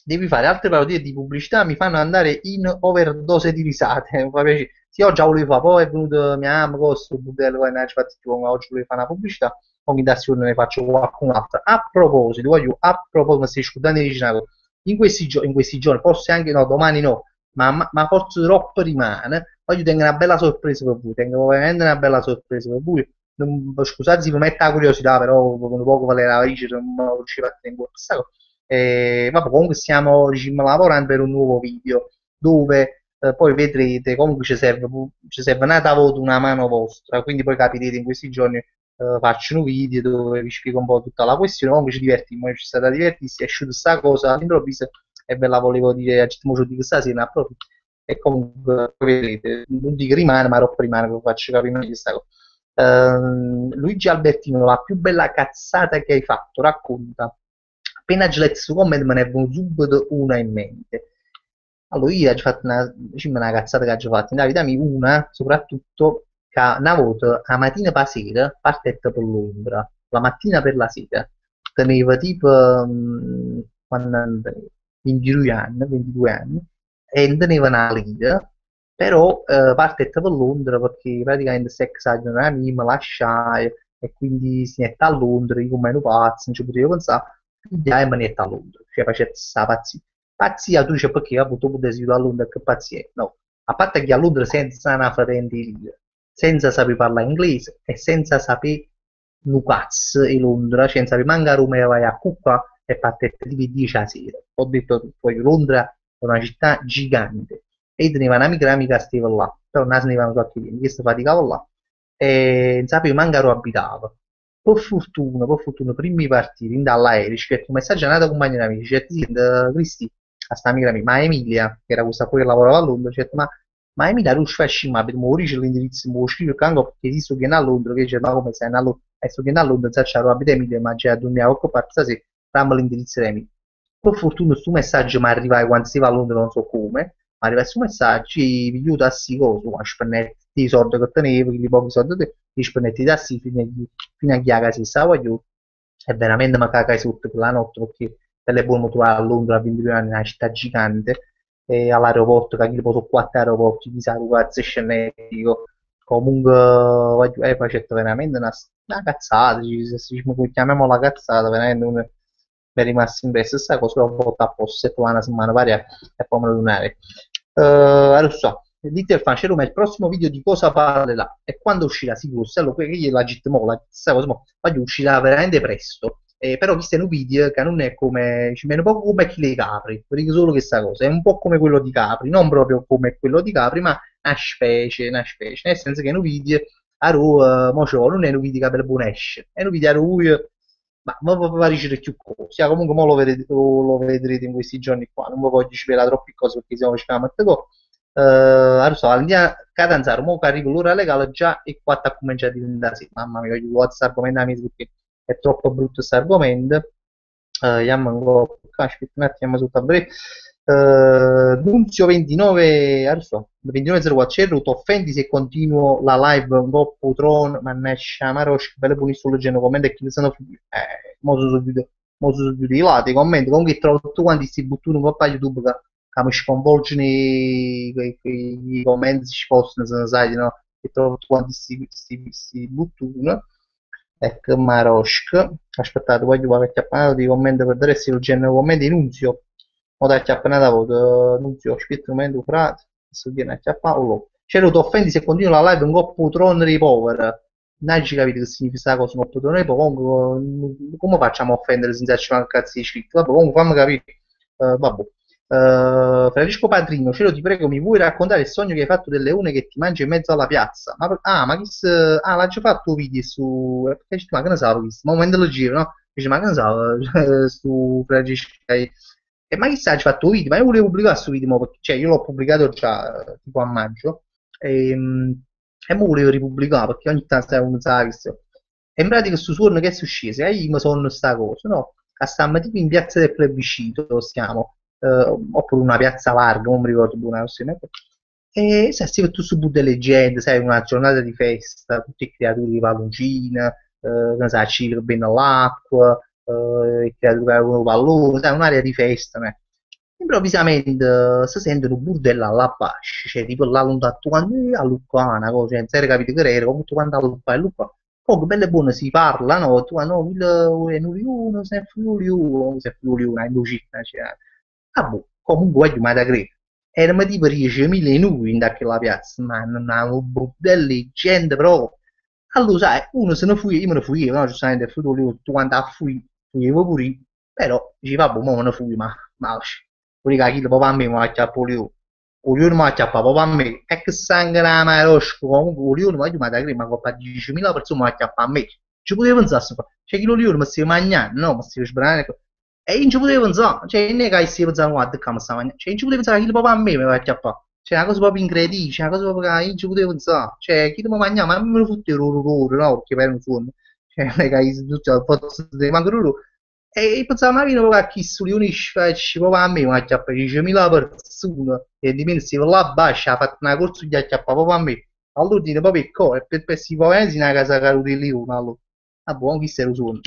Devi fare altre parodie di pubblicità, mi fanno andare in overdose di risate. Mi fa piacere. Sì, oggi volevo fare, poi è venuto mia mamma, questo budello, poi ne ha fatto più, ma oggi volevo fare una pubblicità, ogni d'azione ne faccio qualcun'altra. A proposito, a proposito, mi stai scordando di dire una cosa. In questi giorni, forse anche no, domani no, ma forse troppo rimane. Oggi tengo una bella sorpresa per voi, tengo veramente una bella sorpresa per voi. Scusate se mi mette la curiosità, però con poco vale la dice, non riuscivo a tenere questa cosa. Vabbè, comunque stiamo diciamo, lavorando per un nuovo video dove poi vedrete comunque ci serve una volta una mano vostra, quindi poi capirete in questi giorni faccio un video dove vi spiego un po' tutta la questione, comunque ci divertiamo, ci sta da divertirsi, è uscita sta cosa all'improvviso e ve la volevo dire a Gitmo di questa sera, proprio e comunque vedrete, non dico rimane, ma troppo rimane, vi faccio capire meglio questa cosa. Luigi Albertino, la più bella cazzata che hai fatto, racconta. Appena ci letto su comment me ne è venuto subito una in mente. Allora, io ho fatto diciamo, una cazzata che ho fatto, in vita mia, una, soprattutto, che una volta, la mattina per la sera, partette per Londra, la mattina per la sera, tenevo tipo, quando tenevo 22 anni, e non tenevo una lira, però partette per Londra perché praticamente se exagero una mia, mi lasciai, e quindi si mette a Londra, io come ero pazzo, non ci potevo pensare, e me ne mette a Londra, cioè facevo questa pazzia. Pazzia, tu dici perché ha avuto poter a Londra che pazzia è? No, a parte che a Londra senza una patente lì, senza sapere parlare inglese e senza sapere un cazzo in Londra, senza sapere manca come vai a cucca e partite di 10 a sera. Ho detto tutto, poi Londra è una città gigante e teneva un'amica che stava là, però non se ne vanno tutti bene, questo faticava là e non sapevo manca dove abitava. Per fortuna, primi partiti, in dall'aereo, ci un messaggio a una compagna di amici, dice, Cristi, a sta amica mia, ma Emilia, che era questa qui che lavorava a Londra, dice, ma ma mi dai un fascino, ma per morire l'indirizzo, mi scrive anche perché sto che a Londra, che dice, ma come sei a Londra? E sto che a Londra, sai, c'è la roba di Emilio, ma c'è a dormire a qualche parte, stasera, dammi l'indirizzo di Emilio. Per fortuna questo messaggio mi arriva quando si va a Londra, non so come, mi arriva questo messaggio, vi aiuto a sì cosa, ma spennetti i soldi che tenevo, i pochi soldi che li spennetti da sì, fino a che la casa si stava io, e veramente mi cagai sotto per la notte, perché per le buone trovare a Londra a 22 anni, una città gigante, e all'aeroporto, che poi sono 4 aeroporti, chissà, quasi scenetico, comunque, faccio veramente una cazzata, chiamiamola cazzata, veramente mi è rimasto impresso questa cosa, l'ho fatta apposta, se una settimana varia e poi me lo donare. Adesso, dite al fancero, ma il prossimo video di cosa parlerà e quando uscirà? Sicuro, se lo che io la gitmo, la stessa cosa, voglio uscirà veramente presto. Però questo è un video che non è come, ci viene un po' come chi le Capri, perché solo questa cosa, è un po' come quello di Capri, non proprio come quello di Capri, ma una specie, nel senso che è un video, a mo ci vuole, non è un video che per buon esce, è un video a lui, ma va a ricevere più cose, comunque mo lo vedrete in questi giorni qua, non vi voglio spiegare troppe cose perché siamo ci a go. Adesso andiamo a cadanzare, mo che arriva l'ora legale già e qua sta cominciando a diventare sì, mamma mia, voglio questo argomento a me perché è troppo brutto questo argomento. Aspetta un attimo sotto a breve. Nunzio 29, adesso 29.04 c'è ti offendi se continuo la live un po' putron, mannaggia Marosca, belle buoni sul genere commenti e chi ne sono mo sono più di là, ti commenti, comunque trovo tutti quanti questi buttoni un po' a YouTube che mi sconvolgono i commenti, si possono, se ne sai, no? Che trovo tutti quanti questi buttoni. Ecco, Marosca. Aspettate, voglio qualche chiappanato di commenti per dare il genere commenti Nunzio. Mo da chiappanata voto Nunzio, aspetta un momento, frate. Adesso viene a chiappare, oh, c'è lo offendi se continua la live un po' putron ripover. Non ci capite che significa cosa un putron ripover. Comunque, come facciamo a offendere senza ci manca cazzo di scritto? Vabbè, comunque fammi capire. Vabbè. Francesco Padrino, cielo ti prego, mi vuoi raccontare il sogno che hai fatto del leone che ti mangia in mezzo alla piazza? Ma chi l'ha già fatto un video su... ma che ne so, visto? Ma un momento lo giro, no? Dice, ma che ne so, su Francesco... ma chissà, ci ha fatto un video, ma io volevo pubblicare questo video, perché, cioè io l'ho pubblicato già tipo a maggio, e mo volevo ripubblicare, perché ogni tanto sai, uno sa, visto? E in pratica questo suono che è successo, io mi sono sta cosa, no? A stiamo tipo in piazza del plebiscito, stiamo oppure una piazza larga, non mi ricordo più una questione. E sai, si tutto su delle leggende, sai, una giornata di festa, tutte le creature di palloncina, che sai, ci bene all'acqua, le creature che avevano pallone, sai, un'area di festa, né? Improvvisamente si sentono burdello alla bascia, cioè tipo là lontano, quando a Lucca, una cosa, cioè, non capito che era, tutto quanto a Lucca e Lucca. Poco belle e buone si parlano, tu no, il Nuriuno, se Friuliuno, se Friuliuno, è Lucina, cioè. Ah, boh, comunque voglio mai da credere. Erano tipo 10.000 noi in quella piazza, ma non avevo bordelli, gente proprio. Allora, sai, uno se ne fu, io me ne fui, no? Giustamente, fu tu quando fui, fuivo pure io. Però, dici, vabbè, mo me ne fui, ma, pure che chi proprio a me mi ha acchiappato io. O io non mi ha acchiappato proprio a me. E che sangue la marosco, comunque, io non mi ha mai da credere, ma coppa 10.000 persone mi ha acchiappato a me. Ci potevo pensare, cioè, chi lo io mi stai mangiando, no? Mi stai sbrando. E io non ci potevo pensare, cioè, non è che stai pensando, guarda, che mi sta mangiando. Cioè, non ci potevo pensare che il papà a me mi va a acchiappare. Cioè, una cosa proprio incredibile, cioè, una cosa proprio che io non ci potevo pensare. Cioè, chi mi mangiava, ma me lo fotte l'orrore, no? Perché per un suono. Cioè, non è che tutti al posto di mancare loro. E io pensavo, ma viene proprio a chi si riunisce, e ci proprio a me, ma acchiappa 10.000 persone. E di me si va là a bascia, ha fatto una corsa di acchiappa proprio a me. Allora, dire proprio che cosa, e per si può vedere, una casa caruta lì, allora. Ah, buono, chi se lo suono.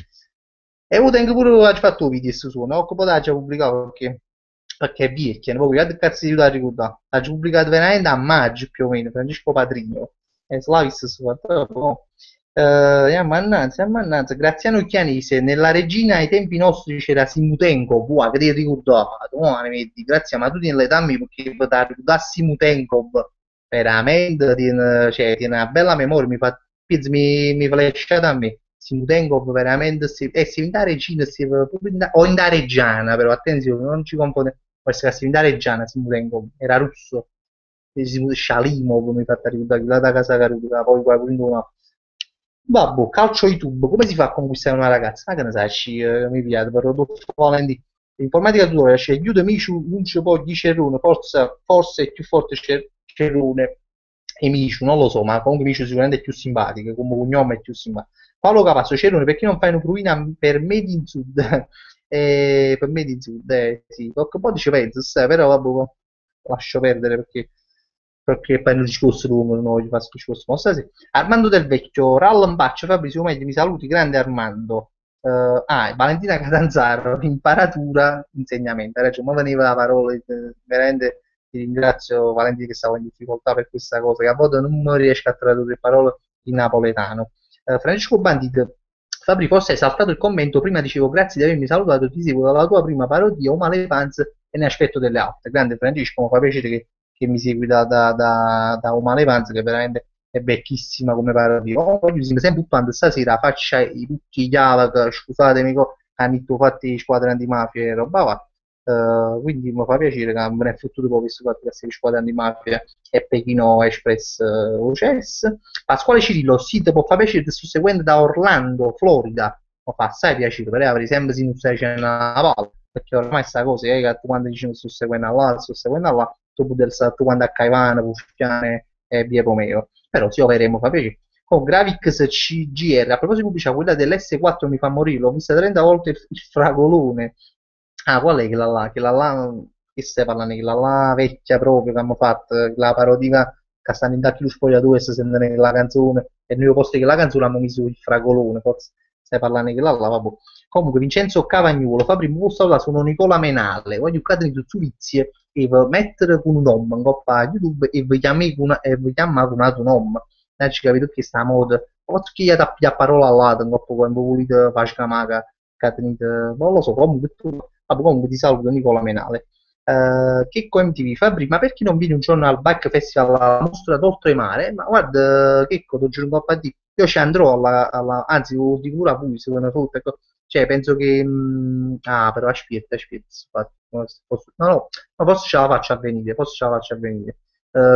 E io tengo pure ha fatto un video su suono, ho potuto già pubblicato perché è vecchia, ne proprio che cazzo di da ricordare. L'ha già pubblicato veramente a maggio più o meno, Francesco Patrigno. E Slavis su fatto. Ammannanza, Graziano Chianese, nella regina ai tempi nostri c'era Simutenko, buah, che ti ricordato, grazie, ma tu tieni le dammi perché per ricordare Simutenko, veramente, tiene una bella memoria, mi flashata a me. Simutenko veramente si in da regina o in da reggiana però attenzione non ci confonde può essere si in da reggiana Simutenko era russo Shalimov mi fa ricordare là da casa caruta poi qualcuno vabbè calcio YouTube come si fa a conquistare una ragazza ma che ne sai mi piace però volenti informatica tutorial c'è aiutami non ci può dice Rune forse è più forte c'è Cerone e Micio, non lo so, ma comunque Micio sicuramente è più simpatico, come cognome è più simpatico. Paolo Cavazzo, Cerone, perché non fai una provina per Made in Sud? Per Made in Sud, sì, qualche po' ci penso, però vabbè, lascio perdere perché poi è un discorso lungo, non voglio fare questo discorso. Ma stasera, Armando Del Vecchio, Rallambaccio, Fabrizio Meglio, mi saluti, grande Armando. Valentina Catanzaro, imparatura, insegnamento. Hai ragione, ma veniva la parola, veramente ti ringrazio Valentina che stavo in difficoltà per questa cosa, che a volte non riesco a tradurre parole in napoletano. Francesco Bandit, Fabri, forse hai saltato il commento, prima dicevo grazie di avermi salutato, ti seguo dalla tua prima parodia, Uma le Pants e ne aspetto delle altre. Grande Francesco, mi fa piacere che mi segui da Uma le Pants, che veramente è vecchissima come parodia. Voglio sempre buttando stasera faccia i tutti gli Avac, scusatemi, hanno fatti squadre di mafia e roba va. Quindi mi fa piacere che me ne è fottuto poi visto che sei squadra di mafia e Pechino Express OCS. Pasquale Cirillo, sì, ti può fare piacere, ti sto seguendo da Orlando, Florida. Mi fa assai piacere, però avrei sempre se non stai dicendo una palla, perché ormai sta cosa, che tu quando dici che sto seguendo là, sto seguendo là, tu poter stare tu quando a Caivano, Puffiane e via Romeo. Però sì, vedremo, fa piacere. Con Gravix CGR, a proposito di pubblicità, quella dell'S4 mi fa morire, l'ho vista 30 volte il fragolone. Ah, qual è quella là, che stai parlando? Quella là vecchia proprio che hanno fatto, la parodia che stanno in tacchi lo spogliatoio e si sente la canzone, e noi posto che la canzone abbiamo messo il fragolone, forse stai parlando di quella là, vabbè. Comunque Vincenzo Cavagnuolo, fa primo posto là, sono Nicola Menale, voglio cadere su Suvizie e mettere con un nome in coppa a YouTube e vi chiamate un altro nome. Non ci capito che sta a moda. Posso che gli ha a parola all'altro, in coppa quando volete fare scamaca, catenite, non lo so, comunque tu, vabbè, comunque ti saluto Nicola Menale. Checco MTV, Fabri, ma perché non vieni un giorno al Bike Festival alla mostra d'oltremare? Ma guarda, Checco, ti giuro un po' a dire, io ci andrò anzi, lo dico pure a voi, se vuoi foto, ecco. Cioè, penso che... però aspetta, no, no, ma forse ce la faccio a venire, forse ce la faccio a venire.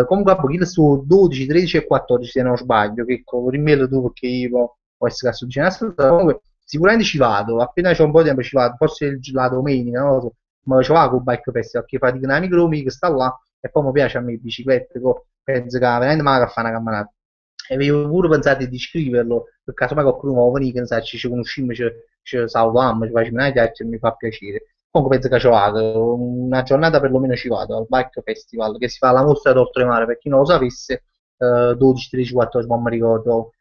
Comunque, a pochino su 12, 13 e 14, se non sbaglio, che rimmelo tu perché io può essere che sto dicendo, comunque sicuramente ci vado, appena c'è un po' di tempo ci vado, forse la domenica, non lo so, ma ci vado con Bike Festival, che fatica un amico mio che sta là, e poi mi piace a me biciclette, penso che veramente mi fa una camminata. E avevo pure pensato di scriverlo, per caso mai qualcuno vuole venire, che ne sa, ci conosciamo, ci salutiamo, ci facciamo una chiacchiera, mi fa piacere. Comunque penso che ci vado, una giornata perlomeno ci vado al Bike Festival, che si fa alla mostra d'oltremare, per chi non lo sapesse, 12, 13, 14, non mi ricordo.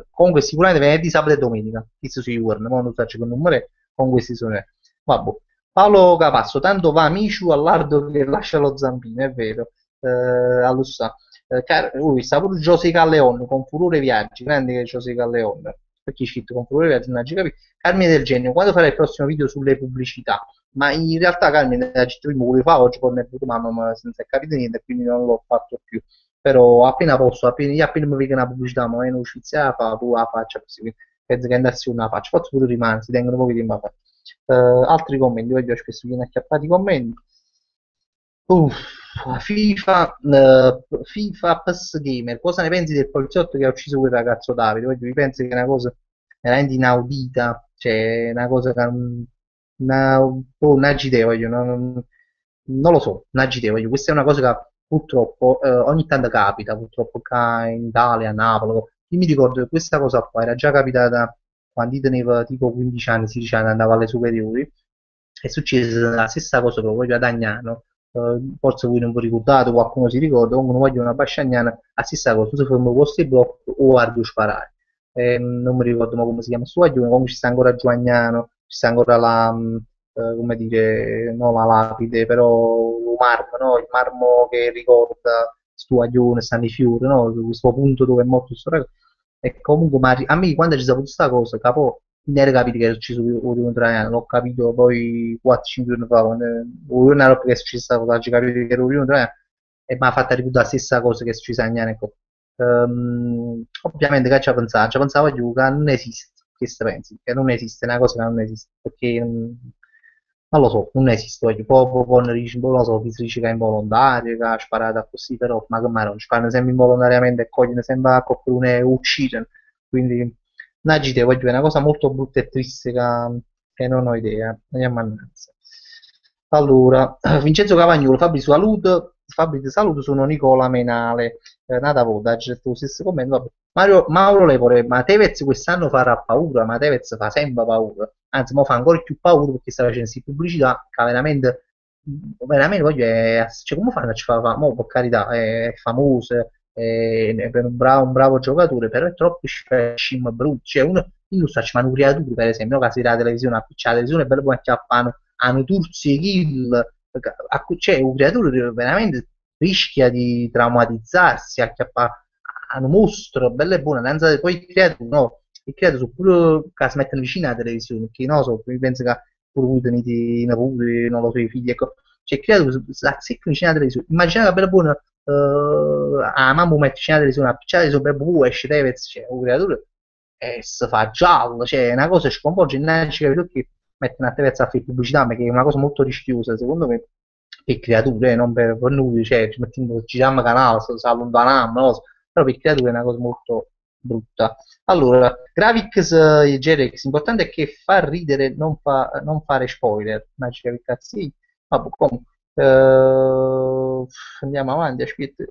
Comunque sicuramente venerdì, sabato e domenica, questo sicuro, ma non so che numero è, con questi sono. Vabbè. Paolo Capasso, tanto va Miciu all'ardo che lascia lo zampino, è vero. Allo sta. Sta pure José Calleon con Furore Viaggi, grande che è José Calleon, perché c'è scritto con Furore Viaggi, non ci capisco. Carmine del Genio, quando farai il prossimo video sulle pubblicità? Ma in realtà Carmine ha detto prima volevo fare oggi, poi mi è venuto mamma ma senza capire niente, quindi non l'ho fatto più. Però appena posso, appena mi vedo una pubblicità, ma è un'uscita, fa pure la faccia così, quindi penso che andarsi una faccia. Forse pure rimane, si tengono pochi tempo a fare. Altri commenti, voglio spesso viene acchiappati i commenti. Uff, FIFA PES Gamer, cosa ne pensi del poliziotto che ha ucciso quel ragazzo Davide? Voglio, mi pensi che è una cosa veramente inaudita, cioè una cosa che una idea, voglio, non lo so, una idea, voglio, questa è una cosa che purtroppo ogni tanto capita, purtroppo qua in Italia, a Napoli. Io mi ricordo che questa cosa qua era già capitata quando io tenevo tipo 15 anni, 16 anni, andavo alle superiori, è successa la stessa cosa proprio ad Agnano. Forse voi non vi ricordate, qualcuno si ricorda, comunque non voglio una Basciagnana, la stessa cosa, tu se fermo questo blocco o guardo sparare. Non mi ricordo ma come si chiama sto Aglione, comunque ci sta ancora Giuagnano, ci sta ancora come dire, no la lapide, però il marmo, no? Il marmo che ricorda sto Aglione, stanno i fiori, no? Questo punto dove è morto questo ragazzo. E comunque, ma a me quando ci saputo questa cosa, capo, non era capito che è successo Orione Traiano, l'ho capito poi 4-5 giorni fa, quando Orione era che è successa questa cosa, ci capito che era Orione Traiano e mi ha fatto ricordare la stessa cosa che è successa agli anni. Ecco. Ovviamente che ci pensavo io che non esiste, che se pensi, che non esiste, è una cosa che non esiste, perché non lo so, non esiste, voglio, poi ne dici, non lo so, chi si dice che è involontario, che ha sparato così, però, ma che mai non, sparano sempre involontariamente e cogliano sempre a qualcuno e uccidono, quindi, Nagite, voglio, è una cosa molto brutta e triste che non ho idea, andiamo a mannazza. Allora, Vincenzo Cavagnolo, Fabri Salute, Fabri, ti saluto, sono Nicola Menale, nata Voda, lo stesso commento. Vabbè. Mauro Lepore, ma Tevez quest'anno farà paura, ma Tevez fa sempre paura, anzi, mo fa ancora più paura perché sta facendo queste pubblicità che veramente voglio, cioè, come fanno a fare, mo, per carità, è famoso, è un bravo giocatore, però è troppo scim brutto, cioè io sto facendo una creatura, per esempio, no, che si vede la televisione, a la televisione è bello poi acchiappano, hanno turzi e kill, cioè, un creatore veramente rischia di traumatizzarsi, acchiappare a un mostro, bello e buono, danza, poi il creatore, no, il creatore sono pure che si mettono vicino alla televisione, perché no, so, io penso che pure lui tenete i nipoti, non lo so, i figli, ecco, cioè il creatore si azzecca vicino alla televisione, immagina che bello buono, a mamma mette vicino alla televisione, a picciare sopra il esce Tevez, cioè, un creatore, e si fa giallo, cioè, è una cosa sconvolge, non ci capito che mettono a Tevez a fare pubblicità, perché è una cosa molto rischiosa, secondo me, per creature, non per noi, cioè, ci mettiamo, giriamo canale, si allontaniamo, no? Però per creature è una cosa molto brutta. Allora, Gravix e Jerex, l'importante è che fa ridere, non fare spoiler. Magica che cazzi. Vabbè, comunque, andiamo avanti, aspetta.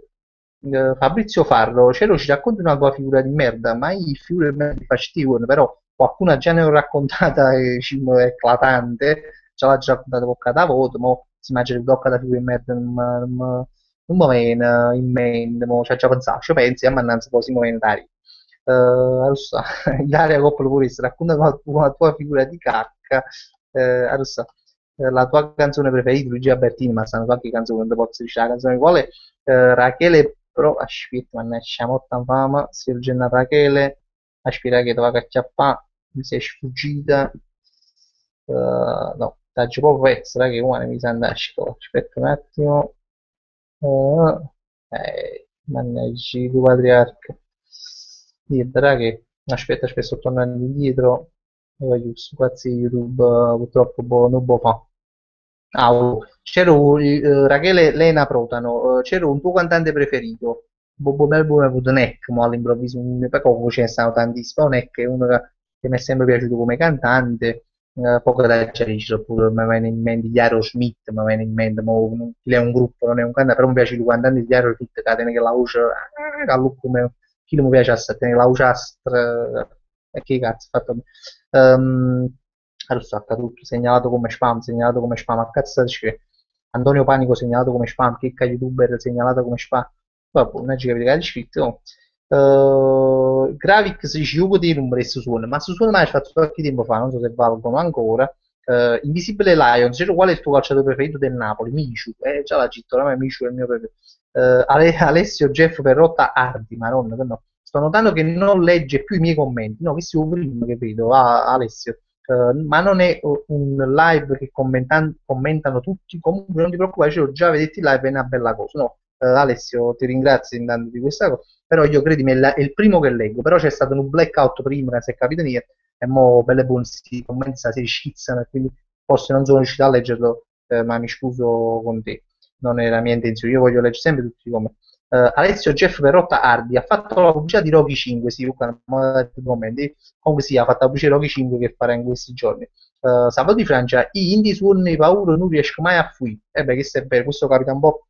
Fabrizio Farro, Cielo ci racconti una tua figura di merda, mai figure di merda di fastidio, però qualcuno già ne ho raccontata è eclatante, già l'ha già raccontata con cada voto, ma si immagina che tocca da figure di merda, non mi viene in mente, mo ci ha già pensato, ci pensi, a mannanza poi si muove in aria. Adesso, Ilaria Coppola Purista, racconta una tua figura di cacca, adesso, la tua canzone preferita, Luigi Albertini, ma stanno qualche canzone, non ti posso dire la canzone quale, Rachele, però, aspetta, mannaggia, molta fama, Sergena Rachele, aspetta che ti va a acchiappare, mi sei sfuggita, no, taggio proprio extra, che una mi sa andare a scuola, aspetta un attimo, mannaggia, tu patriarca. Libera che aspetta, aspetta, sto tornando indietro e voglio su quazzi YouTube purtroppo non lo fa. Ah, Rachele Lena Protano, c'era un tuo cantante preferito? Bobo Melbourne ha avuto Neck, ma all'improvviso poco ce ne stanno tantissimi. Neck è uno che mi è sempre piaciuto come cantante, poco da chiarire, pure mi viene in mente gli Aerosmith, mi viene in mente, chi è un gruppo, non è un cantante, però mi piace il cantante di Aerosmith, che tiene che la voce, che come, chi non mi piace assai, tiene la voce astra, e che cazzo, ha fatto. Allora, stacca tutto, segnalato come spam, a cazzo dice Antonio Panico segnalato come spam, Checca YouTuber segnalato come spam, vabbè, non ci capite che è scritto, no? Gravix dice io potevo un prezzo suono, ma su suono mai ci fatto qualche tempo fa, non so se valgono ancora. Invisibile Lions, dice, qual è il tuo calciatore preferito del Napoli? Michu, già la città, ormai Michu è il mio preferito. Alessio Jeff Perrotta Ardi, Maronna, che no. Sto notando che non legge più i miei commenti, no, questo è il primo che vedo, Alessio. Ma non è un live che commentano tutti, comunque non ti preoccupare, già vedetti il live, è una bella cosa, no? Alessio, ti ringrazio intanto di questa cosa, però io credimi, è il primo che leggo, però c'è stato un blackout prima, che si è capito niente, e mo belle buone si commenti si schizzano, e quindi forse non sono riuscito a leggerlo, ma mi scuso con te, non è la mia intenzione, io voglio leggere sempre tutti i commenti. Alessio Jeff Perrotta Ardi ha fatto la pubblicità di Rocky 5, sì, commenti. Comunque sì, ha fatto la pubblicità di Rocky 5 che farà in questi giorni. Sabato di Francia, i indie suoni paura non riesco mai a fuire. E beh, questo è vero, questo capita un po'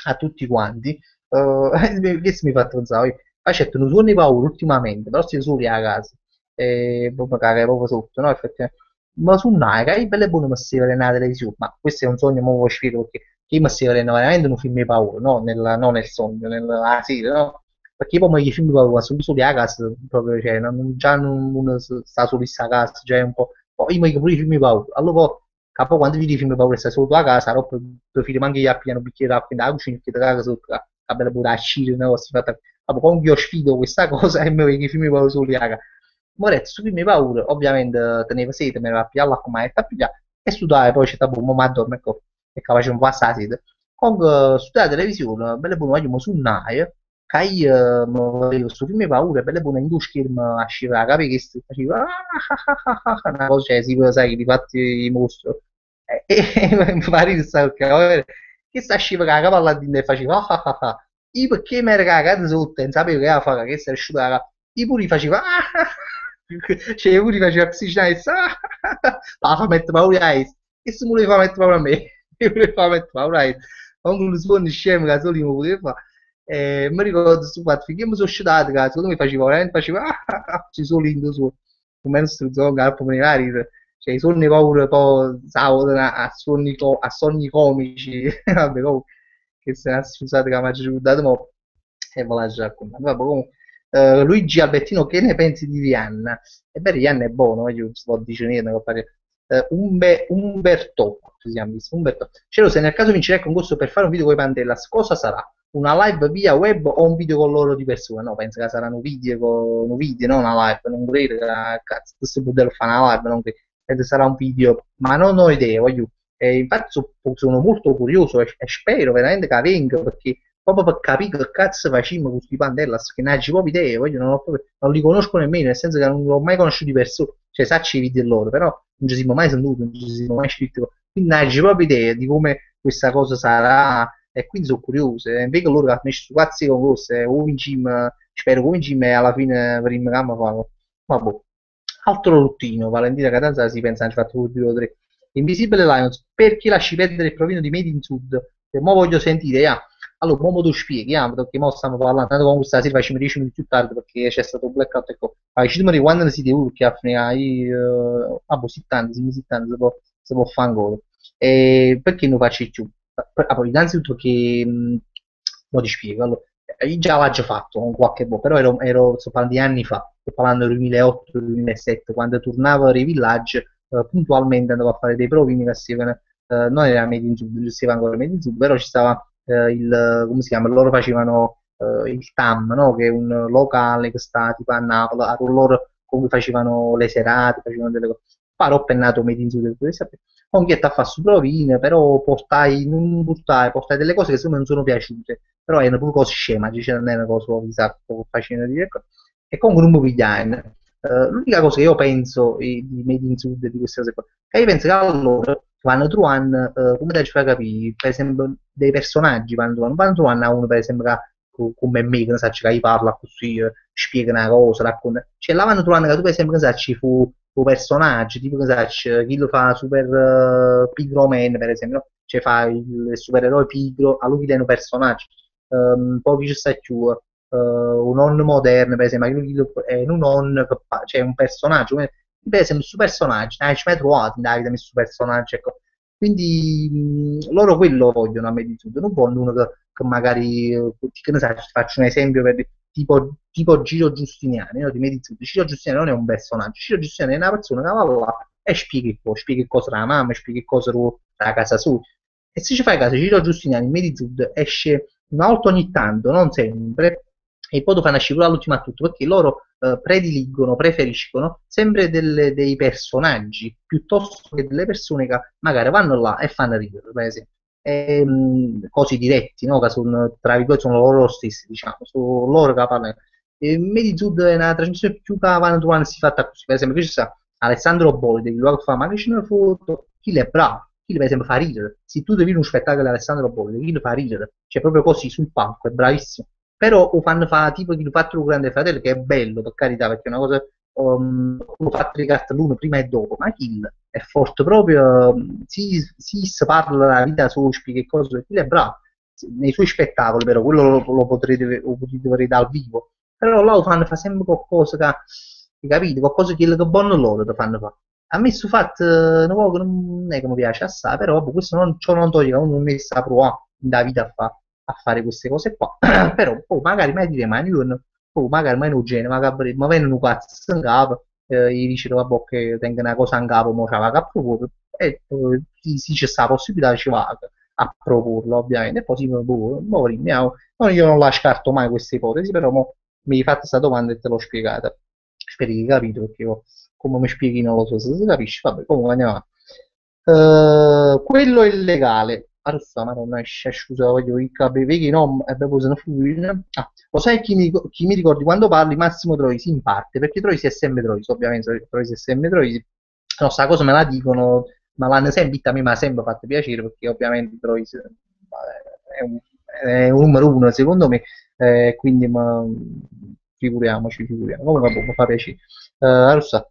a tutti quanti. Questo mi fa pensare, facendo un suoni paura ultimamente, però si soli a casa. E proprio cagare proprio sotto, no? Effettivamente. Ma su Nike, che belle buone mi si vedere nella televisione, ma questo è un sogno, mo lo spiego perché io mi si vedere veramente un film di paura, no? Non nel sogno, nella serie, no? Perché poi i film di paura sono soli a casa, proprio, cioè, già non sta solo a casa, già è un po'. Poi io mi pure i film di paura, allora poi, capo quando vedi i film di paura stai solo a casa, allora tuo figlio manca gli appiano un bicchiere d'acqua in cucina, che ti caga sotto, la bella pure a scire, no? Allora, comunque io sfido questa cosa e mi vedo i film di paura soli a casa. Moretto, su prime paure, ovviamente teneva sete, me ne va a pigliare l'acqua, ma è a pigliare, e studiare, poi c'è stato un momento, ecco, e capace un po' a sete. Comunque, studiare la televisione, belle buone, voglio su NAI, che io mi vedo su prime paure, belle buone in due schermi a scivare, capi che faceva, una cosa, cioè, si può, sai, che di fatti i mostri. Mi fa ridere, che sta scivare la capa là dentro e faceva, io perché mi ero cagato sotto e non sapevo che era fare, che si era asciutta la capa. Io pure faceva cioè io pure faceva così cioè, la fa mettere paura a es e se mi voleva mettere paura a me io volevo mettere paura a es Comunque un suono scemo che solo io potevo fare. Mi ricordo sto fatto, finché mi sono scedato, che secondo me faceva veramente, faceva, ci sono lindo su, come non sto zona, che poi me ne va a ridere. Cioè, i sogni paura poi salutano a sogni, a sogni comici, vabbè, comunque, che se ne scusate che mi ha ricordato, ma e ve la lascio raccontare. Vabbè, comunque, Luigi Albertino, che ne pensi di Rihanna? E beh, Rihanna è buono, io non sto dicendo niente, Umberto, si chiama Umberto. Cielo, se nel caso vincerai il concorso per fare un video con i Pandellas, cosa sarà? Una live via web o un video con loro di persona? No, penso che saranno video, un video, non una live, non credo che cazzo, questo modello fa una live, non credo. Penso sarà un video, ma non ho idea, voglio. Infatti sono molto curioso e spero veramente che venga perché proprio per capire che cazzo facciamo con questi Pandellas, che non ci proprio idea, voglio, non li conosco nemmeno, nel senso che non l'ho mai conosciuto di persona, cioè sacci i video loro, però non ci siamo mai sentiti, non ci siamo mai scritti, quindi non c'è proprio idea di come questa cosa sarà e quindi sono curioso. E invece loro che hanno messo su quazzi con cose, o in gym, spero che in gym e alla fine per il campo fanno. Vabbè. Altro routino, Valentina Catanzara si pensa, hanno fatto 2 o 3. Invisibile Lions, perché lasci perdere il provino di Made in Sud? E mo voglio sentire, allora, mo tu spieghi, perché mo stiamo parlando, tanto comunque stasera facciamo 10 minuti più tardi perché c'è stato un blackout e co. Ma ci di quando si deve che a fine boh, 70, si può fare ancora. E perché non faccio più? Poi, innanzitutto che, mo ti spiego, allora, io già l'ho già fatto con qualche volta, però sto parlando di anni fa, sto parlando del 2008-2007, quando tornavo ai villaggi, puntualmente andavo a fare dei provini che si non era Made in Sud, gestiva ancora Made in Sud, però ci stava come si chiama, loro facevano il TAM, no? Che è un locale che sta tipo a Napoli, loro comunque facevano le serate, facevano delle cose. Poi ho pennato Made in Sud, con chi a fare su provine, però portai delle cose che secondo me non sono piaciute, però erano pure cose sceme, cioè non erano cose chissà, facile da dire, ecco. E comunque non mi pigliai. L'unica cosa che io penso di Made in Sud di queste cose qua, che io penso che allora vanno trovando, come ti fai capire, per esempio dei personaggi vanno trovando a uno per esempio che, come me, che ne sa, che gli parla così, spiega una cosa, racconta, cioè là vanno trovando che tu per esempio che ne sa, ci fu un personaggio, tipo che ne sa, chi lo fa super pigro man per esempio, no? Cioè fa il supereroe pigro, a lui gli è un personaggio, poi ci sta più, un on moderno, per esempio, è un on che cioè un personaggio, per esempio, su personaggi, ci mai trovato in Davide messo su personaggi, ecco. Quindi loro quello vogliono a me di tutto, non vogliono uno che magari, che ne sai, faccio un esempio per tipo Giro Giustiniani, no? Di Medizzuto. Giro Giustiniani non è un personaggio, Giro Giustiniani è una persona che va là e spiega che cosa la mamma, spiega che cosa la casa sua. E se ci fai caso, Giro Giustiniani in Medizzuto esce una volta ogni tanto, non sempre, e poi lo fanno uscire all'ultima a tutto, perché loro prediligono, preferiscono sempre dei personaggi piuttosto che delle persone che magari vanno là e fanno ridere, per esempio. Cose diretti, no? Che sono, tra virgolette, sono loro stessi, diciamo, sono loro che parlano. E Medizud è una trasmissione più che avanti quando si fatta così, per esempio, qui ci sta Alessandro Boldi, che lo fa, ma che c'è una foto, chi è bravo, chi per esempio fa ridere, se tu devi uno spettacolo di Alessandro Boldi, chi lo fa ridere, cioè proprio così sul palco, è bravissimo, però lo fanno fa tipo chi lo fatto il Grande Fratello, che è bello, per carità, perché è una cosa, lo fatto di cartellone prima e dopo, ma Kill è forte proprio, si parla della vita sua, spiega che cosa, Kill è bravo, nei suoi spettacoli però, quello lo potete vedere dal vivo, però là lo fanno fa sempre qualcosa che, capite, qualcosa che buono loro lo fanno fa. A me su fatto non è che mi piace assai, però vabbè, questo ciò non toglie che uno non ne sa provare da vita a fare queste cose qua. Però oh, magari mai dire mani oh, magari mai non genere, magari ma vengono un cazzo in capo, gli dicono vabbè che tenga una cosa in capo, mo ce la va a proporre, e si c'è sta possibilità ci va a proporlo ovviamente, e poi si propone, io non la scarto mai queste ipotesi, però mo mi hai fatto questa domanda e te l'ho spiegata. Speri di capito perché io, come mi spieghi non lo so se si capisce, vabbè comunque andiamo avanti. Quello è illegale. Arsa, madonna, scusa, voglio i capelli, no, e dopo se ne lo sai chi mi ricordi quando parli? Massimo Troisi in parte, perché Troisi è sempre Troisi, ovviamente, Troisi è sempre Troisi. No, sta cosa me la dicono, ma l'hanno sempre detta, a me mi ha sempre fatto piacere, perché ovviamente Troisi è un numero uno, secondo me, quindi figuriamo. Comunque, vabbè, mi fa piacere. Arsa,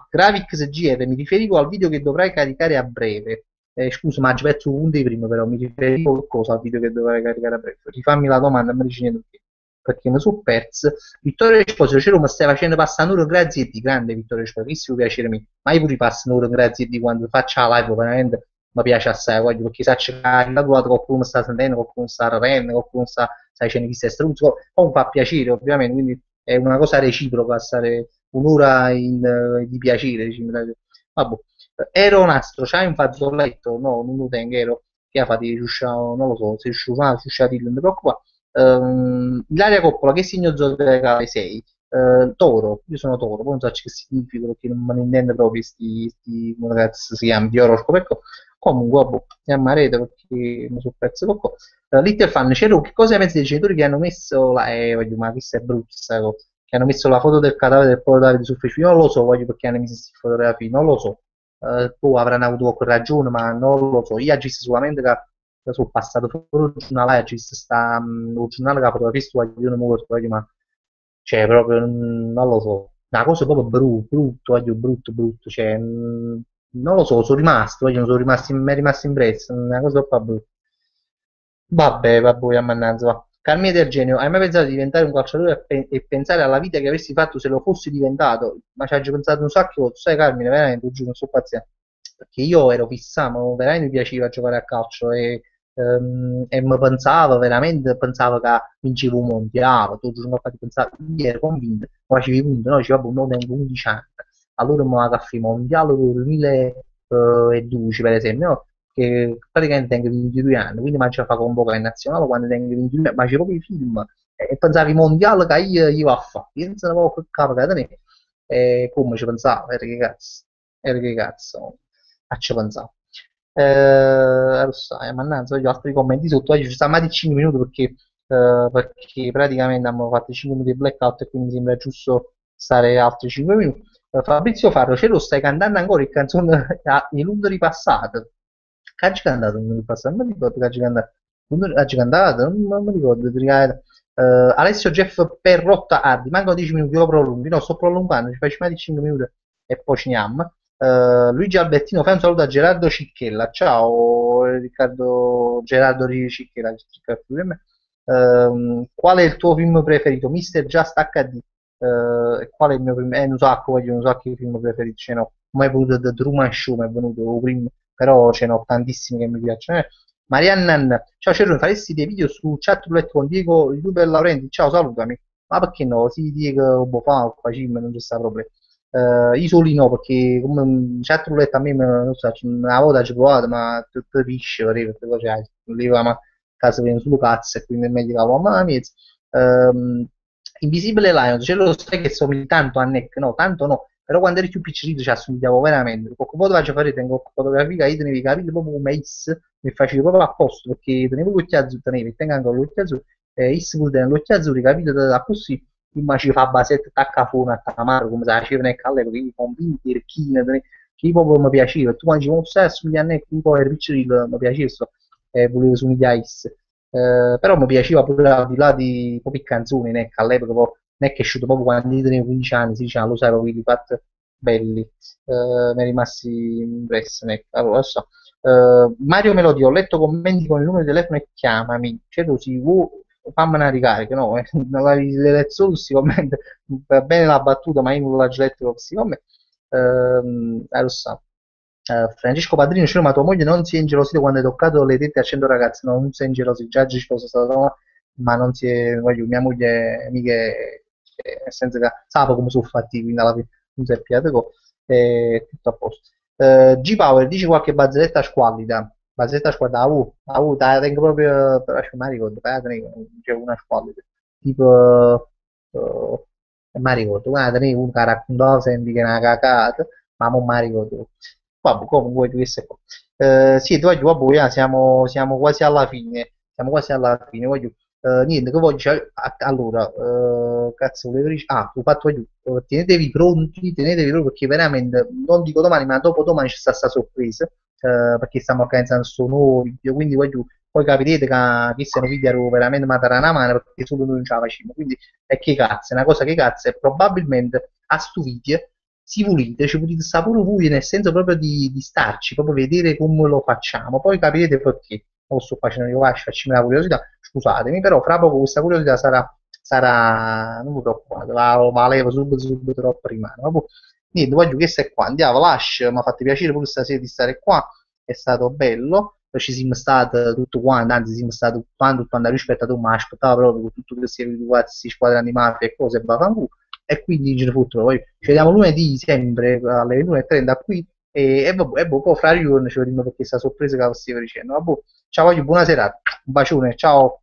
Gravix GR, mi riferivo al video che dovrai caricare a breve. Scusa, ma ci perso un punto di prima, però mi riferivo a cosa al video che dovevo caricare a breve. Rifammi la domanda, non mi dici niente perché mi sono perso. Vittorio Esposito, c'era mi stai facendo passare un'ora grazie a di grande Vittorio Esposito, che si piacere me. Ma io pure passo un'ora grazie a di quando faccio la live, veramente mi piace assai, voglio, perché sa c'è la tua, qualcuno sta sentendo, qualcuno sta ridendo, qualcuno sta, sai, c'è chi sta struzzo, poi mi fa piacere ovviamente, quindi è una cosa reciproca stare un'ora di piacere, diciamo. Vabbè. Nastro, c'hai un fazzoletto? No, non lo tengo, ero. Che ha fatto, non lo so, se è uscito, non ti preoccupare. Ilaria Coppola, che segno zodiacale sei? Toro, io sono Toro, poi non so che significa perché non me ne intendo proprio come cazzo si chiama, di oroscopo, ecco. Comunque, vabbè, andiamo a rete perché mi sono perso poco. Little Fan, c'era che cosa pensi dei genitori che hanno messo la, voglio, ma questa è brutta, sta cosa, che hanno messo la foto del cadavere del povero Davide su Facebook? Non lo so, voglio perché hanno messo queste fotografie, non lo so. Poi avranno avuto qualche ragione, ma non lo so. Io agisco sicuramente che sono passato fuori il giornale, agisco sta, il giornale che ha fotografiato, io non mi ricordo, ma cioè proprio non lo so. Una cosa proprio brutto, voglio, brutto, cioè non lo so, sono rimasto, voglio, sono rimasti, mi è rimasto impresso, una cosa proprio brutta. Vabbè, ammannanza, va. Carmine del Genio, hai mai pensato di diventare un calciatore e pensare alla vita che avresti fatto se lo fossi diventato? Ma ci hai già pensato un sacco, di volte, sai Carmine, veramente, giuro, non so paziente. Perché io ero fissato, veramente mi piaceva giocare a calcio e mi pensavo, veramente pensavo che vincevo un mondiale, tutto il giorno infatti pensavo, io ero convinto, ma facevi i punti, no, dicevo, vabbè, mo tengo 11 anni, allora mi vado a fare il mondiale del 2012 per esempio, no? Che praticamente tengo 22 anni, quindi mi già fa convocare in nazionale quando tengo 22 anni, ma c'è proprio i film e pensavo i mondiali che io a fare, io non sapevo che capita da me, e come ci pensavo, era che cazzo, a ci pensavo. Lo sai, mannaggia, gli altri commenti sotto, oggi ci sta mai di 5 minuti perché praticamente abbiamo fatto 5 minuti di blackout e quindi mi sembra giusto stare altri 5 minuti. Fabrizio Farro, ce lo stai cantando ancora il canzone in lungo ripassato? Che hai cantato in lungo ripassato? Non mi ricordo che hai cantato. Hai cantato? Non mi ricordo. Alessio Jeff Perrotta Ardi, mancano 10 minuti, io lo prolungo. No, sto prolungando, ci facciamo di 5 minuti e poi ci andiamo. Luigi Albertino, fai un saluto a Gerardo Cicchella. Ciao Riccardo Gerardo Cicchella. Qual è il tuo film preferito? Mister Just HD. Qual è il mio film? Non so, voglio, non so che film preferito ce n'ho. Mai voluto The Truman Show, mi è venuto prima, però ce n'ho tantissimi che mi piacciono. Mariannan, ciao Cerrone, faresti dei video su chat roulette con Diego Youtuber Laurenti? Ciao, salutami. Ma perché no? Sì, Diego, un po' fa, facciamo, non c'è sta problema. Io soli no, perché come chat roulette a me, non so, una volta ci ho provato, ma tutto pisce, perché poi cioè, non levo a casa viene solo cazzo, e quindi è meglio che la mamma mia. Invisible Lions, ce lo sai che somigli tanto a Neck, no, tanto no, però quando eri più piccolino ci assomigliavo veramente. Qualche volta faccio fare, tengo fotografia, io tenevo i capelli proprio come Is, mi facevo proprio a posto, perché tenevo gli occhi azzurri, tenevo, e tengo ancora gli occhi azzurri, Is pure teneva gli occhi azzurri, capito, da così, ma ci fa basetta, tacca fuori, a tamaro, come se facevano nel calle, perché io convinti, ricchine, che proprio mi piaceva, tu quando ci fosse assomiglia a Neck, un po' eri piccolino, mi piaceva, volevo somigliare a Is. Però mi piaceva pure al di là di proprio canzoni, né, che all'epoca non è che è uscito proprio quando io tenevo 15 anni, 16 anni, lo sai, proprio i fatti belli, mi è rimasti impressi, ecco. Allora, adesso, Mario Melodi, ho letto commenti con il numero di telefono e chiamami, cioè così, fammi una ricarica, no? Non l'avevi letto solo questi commenti, va bene la battuta, ma io non l'ho già letto questi commenti. Lo so. Francesco Padrino, cioè, ma tua moglie non si è ingelosita quando hai toccato le tette a 100 ragazzi, no, non si è ingelosita, già ci sposa stata, ma non si è, voglio, mia moglie mica nel senso che sa come sono fatti, quindi alla fine non si è piato, è tutto a posto. G-Power, dici qualche barzelletta squallida, barzelletta squallida, tengo proprio, però mi ricordo, c'è una squallida, tipo, mi ricordo, guarda, uno che raccontava sempre che è una cacata, ma non mi ricordo. Vabbè, comunque questo è qua. Sì, voglio, vabbè, siamo quasi alla fine. Siamo quasi alla fine. Voglio, niente, che voglio, cioè, allora, cazzo, volevo dire, ho fatto, voglio, tenetevi pronti perché veramente, non dico domani, ma dopo domani c'è stata questa sorpresa, perché stiamo organizzando questo nuovo video, quindi voglio, poi capirete che questo è un video veramente matarana mano perché solo noi non ce la facciamo, quindi è che cazzo, è una cosa che cazzo, e probabilmente a sto video si pulite, ci pulite sta pure voi nel senso proprio di starci, proprio vedere come lo facciamo, poi capirete perché non lo sto facendo io, vai, facciamo la curiosità, scusatemi, però fra poco questa curiosità sarà, non mi preoccupate, la levo subito troppo rimane, ma poi, niente, voglio che stai qua, andiamo, lascia, mi ha fatto piacere pure stasera di stare qua, è stato bello, ci siamo stati tutto quanto, anzi siamo stati tutto quanto rispetto a tu, ma aspettavo proprio con tutti questi squadre animate e cose, e vaffanculo, e quindi ce ne futuro. Poi ci vediamo lunedì sempre alle 21:30 qui vabbè, poi fra ritorno ci vediamo perché questa sorpresa che la stiamo dicendo. Vabbè, ciao, voglio buona serata, un bacione, ciao.